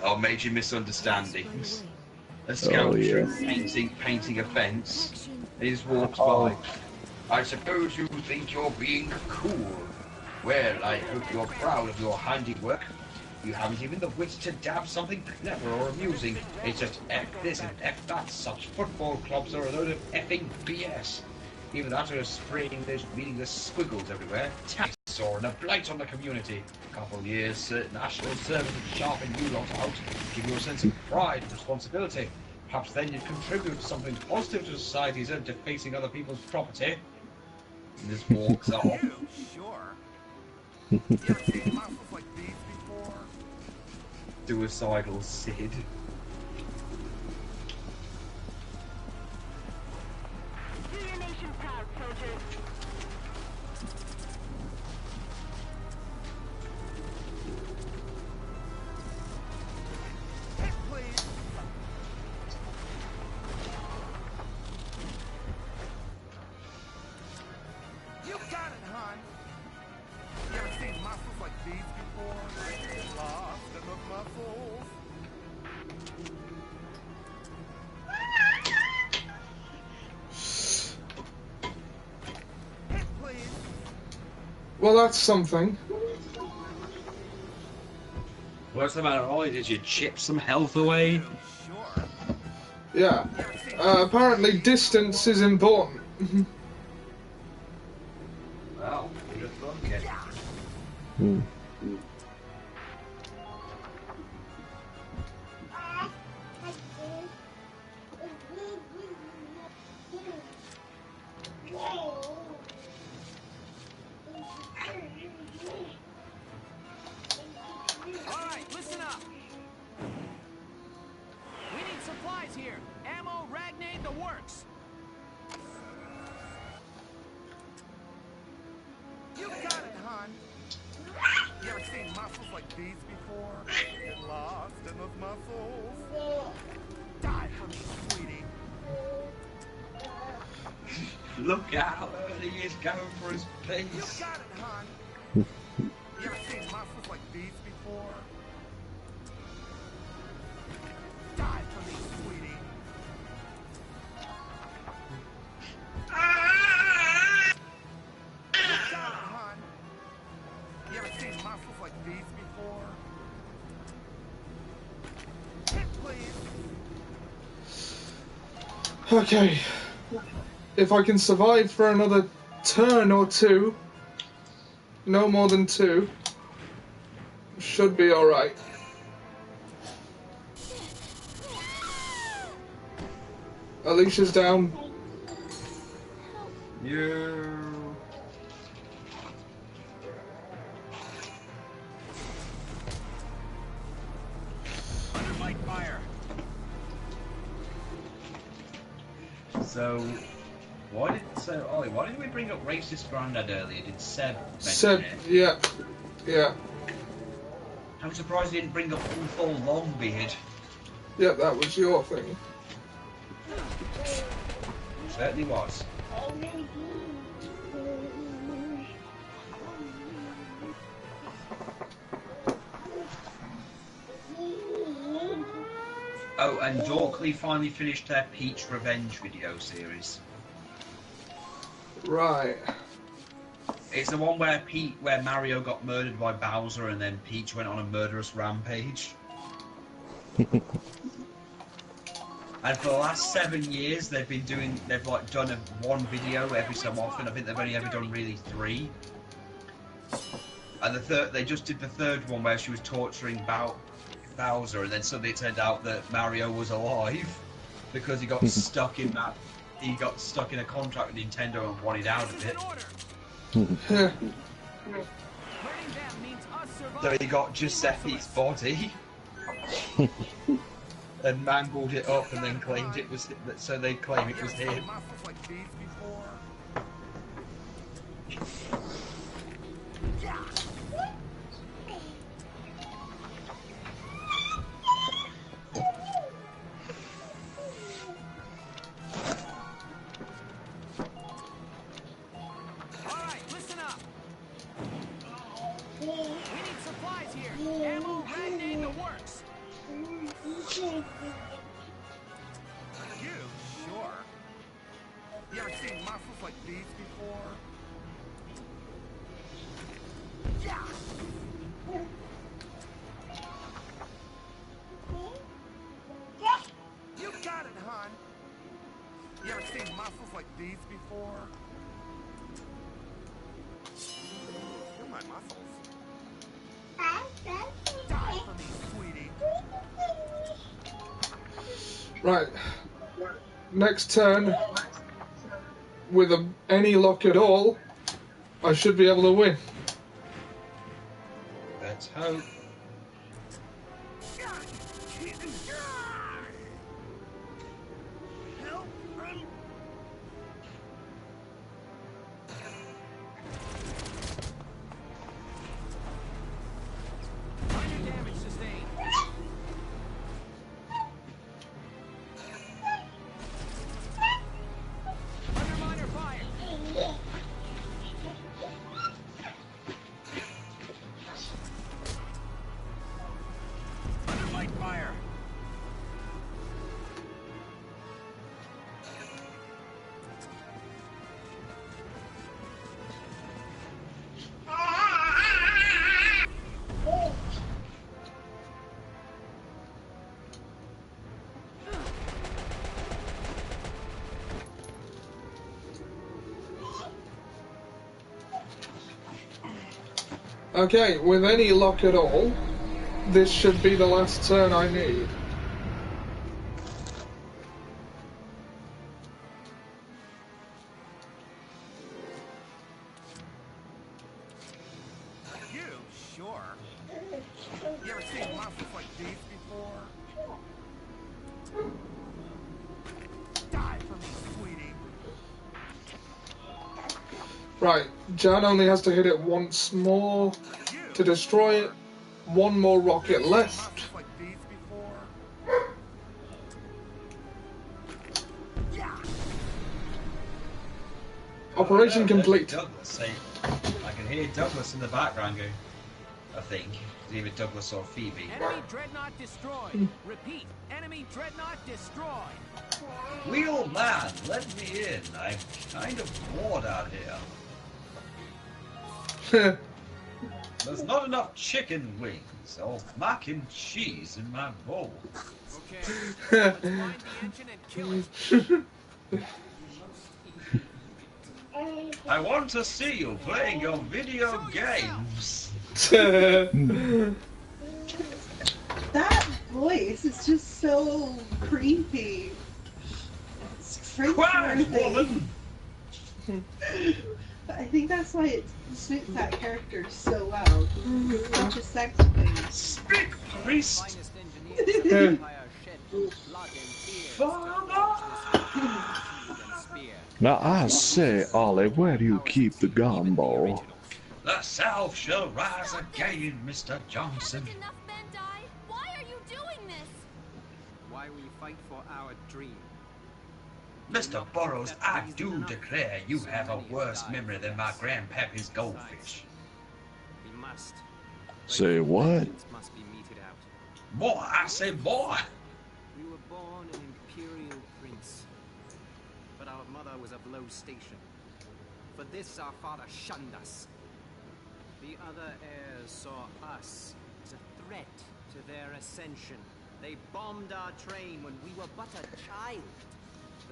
Oh, major misunderstandings. A sculptor painting a fence. He just walks by. I suppose you think you're being cool. Well, I hope you're proud of your handiwork. You haven't even the wit to dab something clever or amusing. It's just F this and F that. Such football clubs are a load of effing BS. Even that or spraying those meaningless squiggles everywhere. Tax or a blight on the community. A couple of years national service would sharpen you lot out, give you a sense of pride and responsibility. Perhaps then you'd contribute something positive to society instead of defacing other people's property. And this walks off. Sure. You ever seen monsters like these before? Suicidal Sid. Do your nation proud, soldiers. Hit, please. You got it, hon. You ever seen muscles like these before? Lost in the muscles. Hit, please. Well, that's something. What's the matter, Ollie? Did you chip some health away? Sure. Yeah. Apparently distance is important. Well, good luck, kid. Alright, listen up. We need supplies here. Ammo, ragnade, the works. You got it, hon. You ever seen muscles like these before? Get lost in those muscles. Die for me, sweetie. Look at how early he's going for his You piece. got it, hon. You ever seen muscles like these before? Die for me, sweetie. You got it, hon. You ever seen muscles like these before? Hit, please. Okay. If I can survive for another turn or two, no more than 2, should be alright. Alicia's down. You. Under light fire. So, Ollie, why did we bring up racist Grandad earlier? Did Seb mention Seb, it? yeah. I'm surprised he didn't bring up Ulthor Longbeard. Yep, that was your thing. certainly was. Oh, and Dorkley finally finished their Peach Revenge video series. Right. It's the one where Mario got murdered by Bowser and then Peach went on a murderous rampage. And for the last 7 years, they've like done one video every so often. I think they've only ever done really 3. And they just did the third one where she was torturing Bowser, and then suddenly it turned out that Mario was alive because he got stuck in that. He got stuck in a contract with Nintendo and wanted out of it. So he got Giuseppe's body and mangled it up, and then claimed it was. So they claim it was him. Right. Next turn, with any luck at all, I should be able to win. Let's hope. Okay, with any luck at all, this should be the last turn I need. You sure? You ever seen monsters like these before? Die for me, sweetie. Right, Jan only has to hit it once more to destroy it. One more rocket left. Operation complete. Douglas, I can hear Douglas in the background going, I think. It's either Douglas or Phoebe. Enemy dreadnought destroyed. Repeat, enemy dreadnought destroyed. Wheel man, let me in. I'm kind of bored out here. There's not enough chicken wings or mac and cheese in my bowl. Okay, let's find the engine and kill it. I want to see you playing your video games. That voice is just so creepy. It's Quiet, woman! I think that's why it suits that character so well. It's such a sex thing. Speak, priest! Now I say, Ollie, where do you keep the gumball? The South shall rise again, Mr. Johnson. Enough men died. Why are you doing this? Why we fight for our dream. Mr. Burroughs, I do declare you have a worse memory than my grandpappy's goldfish. We must. Say what? Must be meted out. Boy, I say boy. We were born an imperial prince, but our mother was of low station. For this our father shunned us. The other heirs saw us as a threat to their ascension. They bombed our train when we were but a child.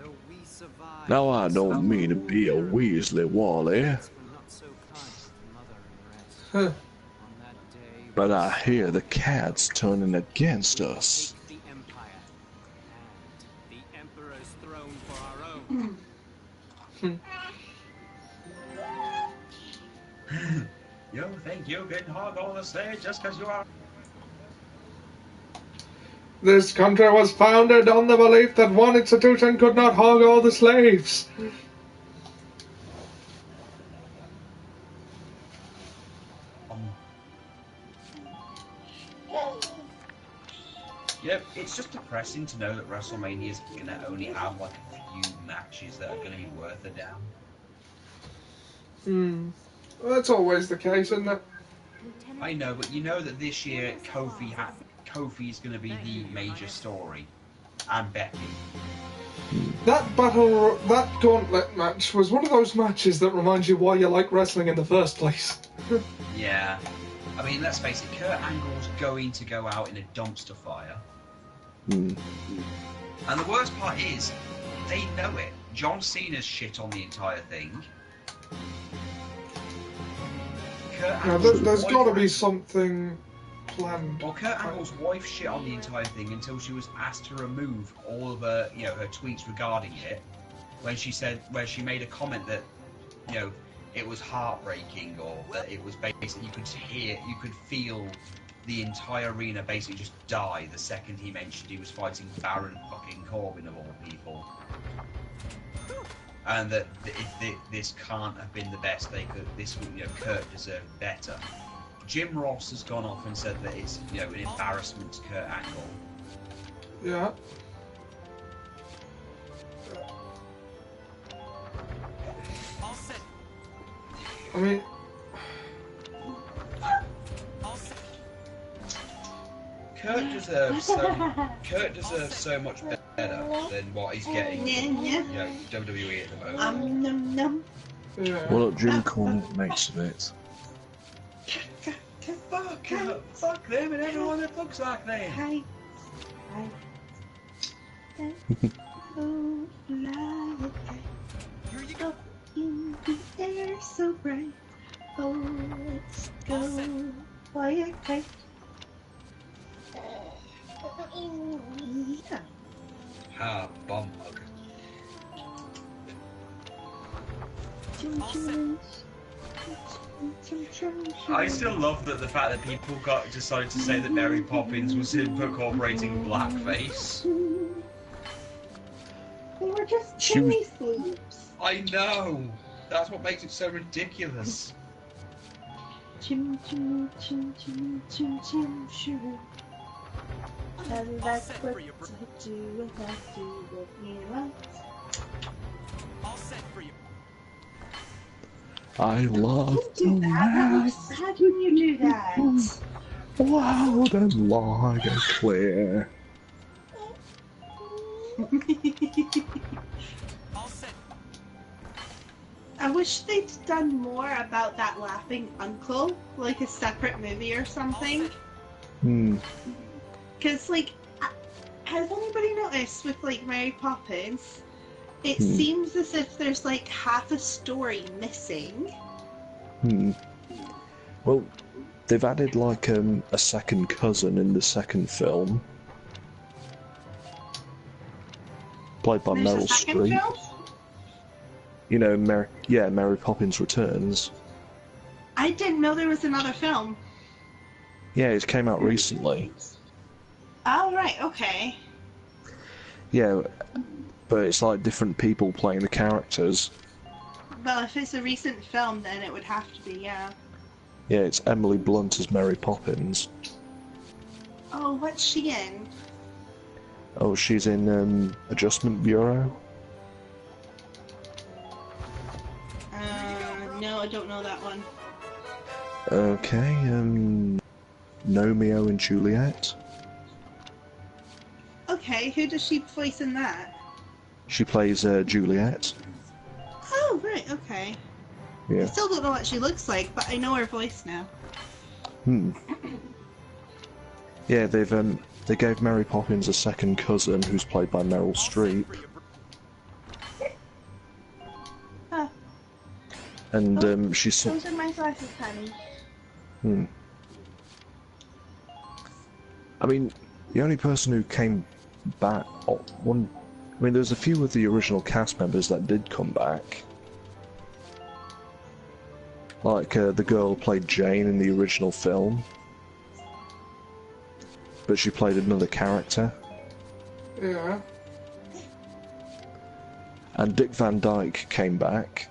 Though we survived. Now I don't mean to be a Weasley, Wally, Not so kind to mother and rest. On that day, but I hear the cat's turning against us. the empire and the emperor's throne for our own. You think you can hog all the stage just because you are... This country was founded on the belief that one institution could not hog all the slaves. Yep, it's just depressing to know that WrestleMania is going to only have like a few matches that are going to be worth a damn. Well, that's always the case, isn't it? I know, but you know that this year Kofi's going to be the major story, and Becky. That gauntlet match was one of those matches that reminds you why you like wrestling in the first place. Yeah. I mean, let's face it, Kurt Angle's going to go out in a dumpster fire. And the worst part is, they know it. John Cena's shit on the entire thing. Now, there's got to be something planned. Well, Kurt Angle's wife shit on the entire thing until she was asked to remove all of her, her tweets regarding it. When she made a comment that, it was heartbreaking, or that it was basically you could feel the entire arena basically just die the second he mentioned he was fighting Baron fucking Corbin of all people. And that this can't have been the best they could. Kurt deserved better. Jim Ross has gone off and said that it's an embarrassment to Kurt Angle. Yeah. I mean, Kurt deserves so much better than what he's getting from WWE at the moment. Well, look, Jim Cornette makes of it. Fuck them and everyone that looks like them. Hi. Up in the air so bright. Oh, let's go. Fly kite. Yeah. Ah, bum hug. I still love that the fact that people decided to say that Mary Poppins was incorporating blackface. They were just chimney sweeps. I know. That's what makes it so ridiculous. Chim chim chim chim chim chim shoo. And that's what you do and I do what you want. All set for you. I love Don't do that. That looks sad when you do that. loud and long and clear. I wish they'd done more about that laughing uncle, like a separate movie or something. Because, has anybody noticed with, Mary Poppins, it seems as if there's, half a story missing. Well, they've added, a second cousin in the second film. Played by There's Meryl a second Streep. film? You know, Mary Poppins Returns. I didn't know there was another film. Yeah, it came out recently. Oh, right, okay. Yeah, but it's different people playing the characters. Well, if it's a recent film, then it would have to be, yeah. Yeah, it's Emily Blunt as Mary Poppins. Oh, what's she in? Oh, she's in Adjustment Bureau. No, I don't know that one. Okay, Romeo and Juliet. Okay, who does she voice in that? She plays Juliet. Oh, right, okay. I Yeah. still don't know what she looks like, but I know her voice now. Yeah, they gave Mary Poppins a second cousin who's played by Meryl Streep. Huh. And she's. Those are my glasses, honey. I mean, the only person who came back, there's a few of the original cast members that did come back. Like, the girl who played Jane in the original film. But she played another character. Yeah. And Dick Van Dyke came back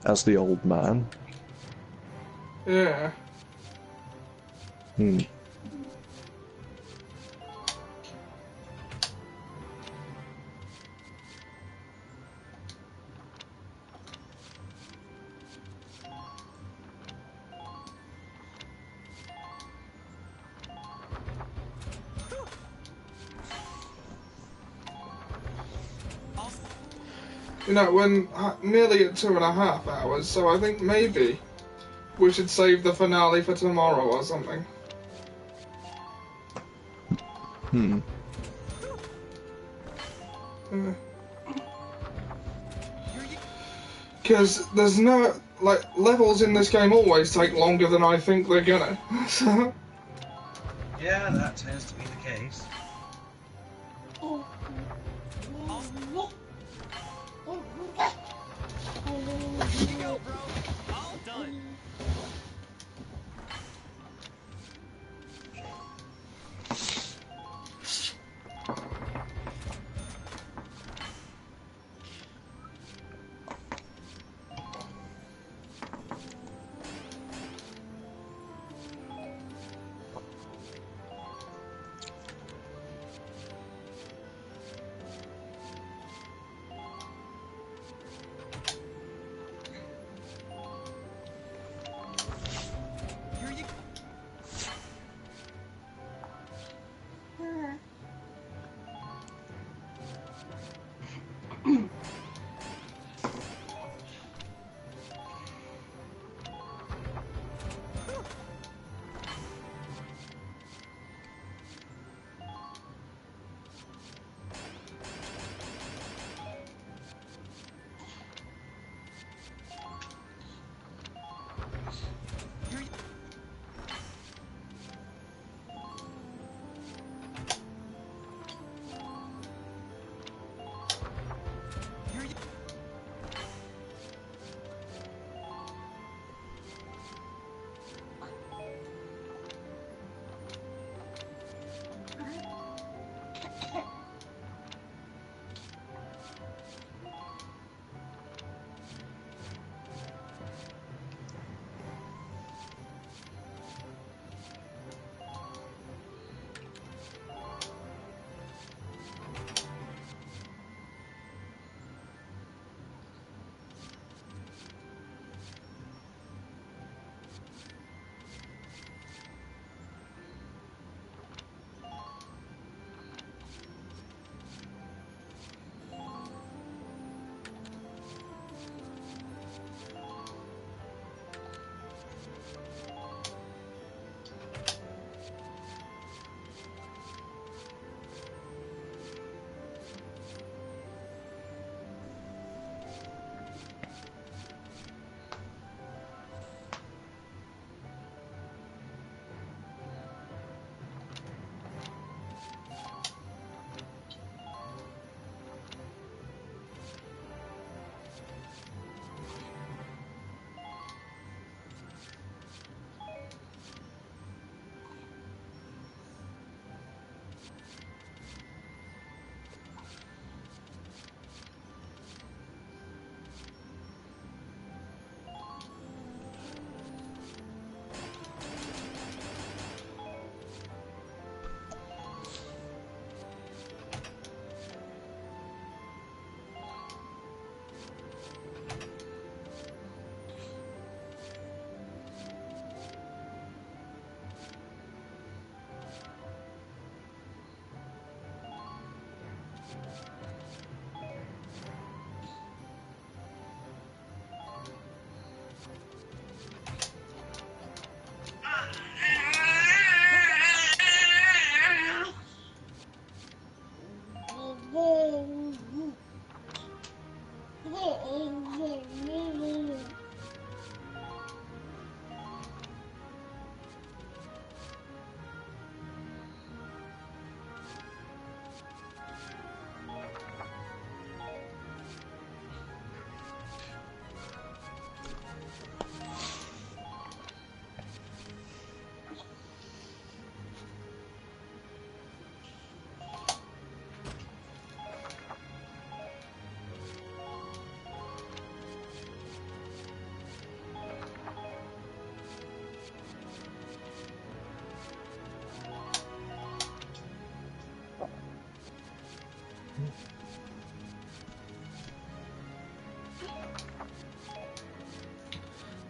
as the old man. Yeah. You know, we're nearly at 2.5 hours, so I think maybe we should save the finale for tomorrow or something. Because there's no, like, levels in this game always take longer than I think they're gonna. So. Yeah, that tends to be the case. Here you go, bro. All done.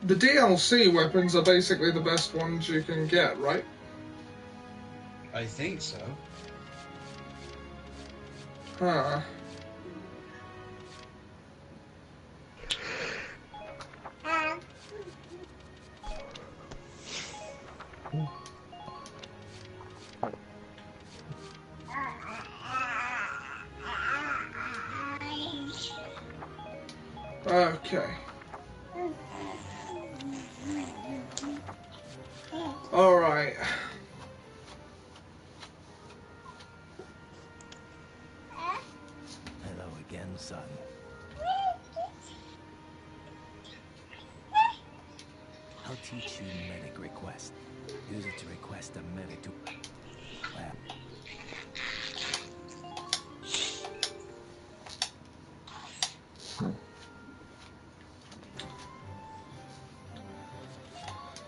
The DLC weapons are basically the best ones you can get, right? I think so. Huh. Okay. Alright. Hello again, son. I'll teach you medic request. Use it to request a medic to... Well...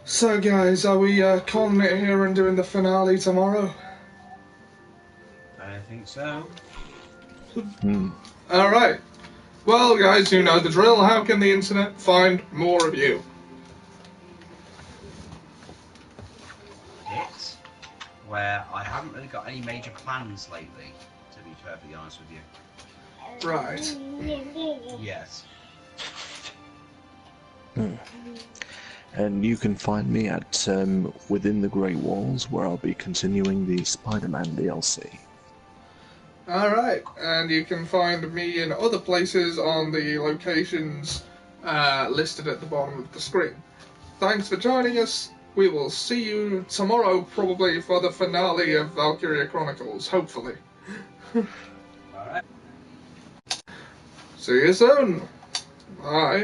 So guys, are we calling it here and doing the finale tomorrow? I think so. Alright. Well guys, you know the drill. How can the internet find more of you? It's where I haven't really got any major plans lately, to be perfectly honest with you. Right. Yes. And you can find me at Within the Great Walls, where I'll be continuing the Spider-Man DLC. Alright, and you can find me in other places on the locations listed at the bottom of the screen. Thanks for joining us. We will see you tomorrow, probably, for the finale of Valkyria Chronicles, hopefully. Alright. See you soon. Bye.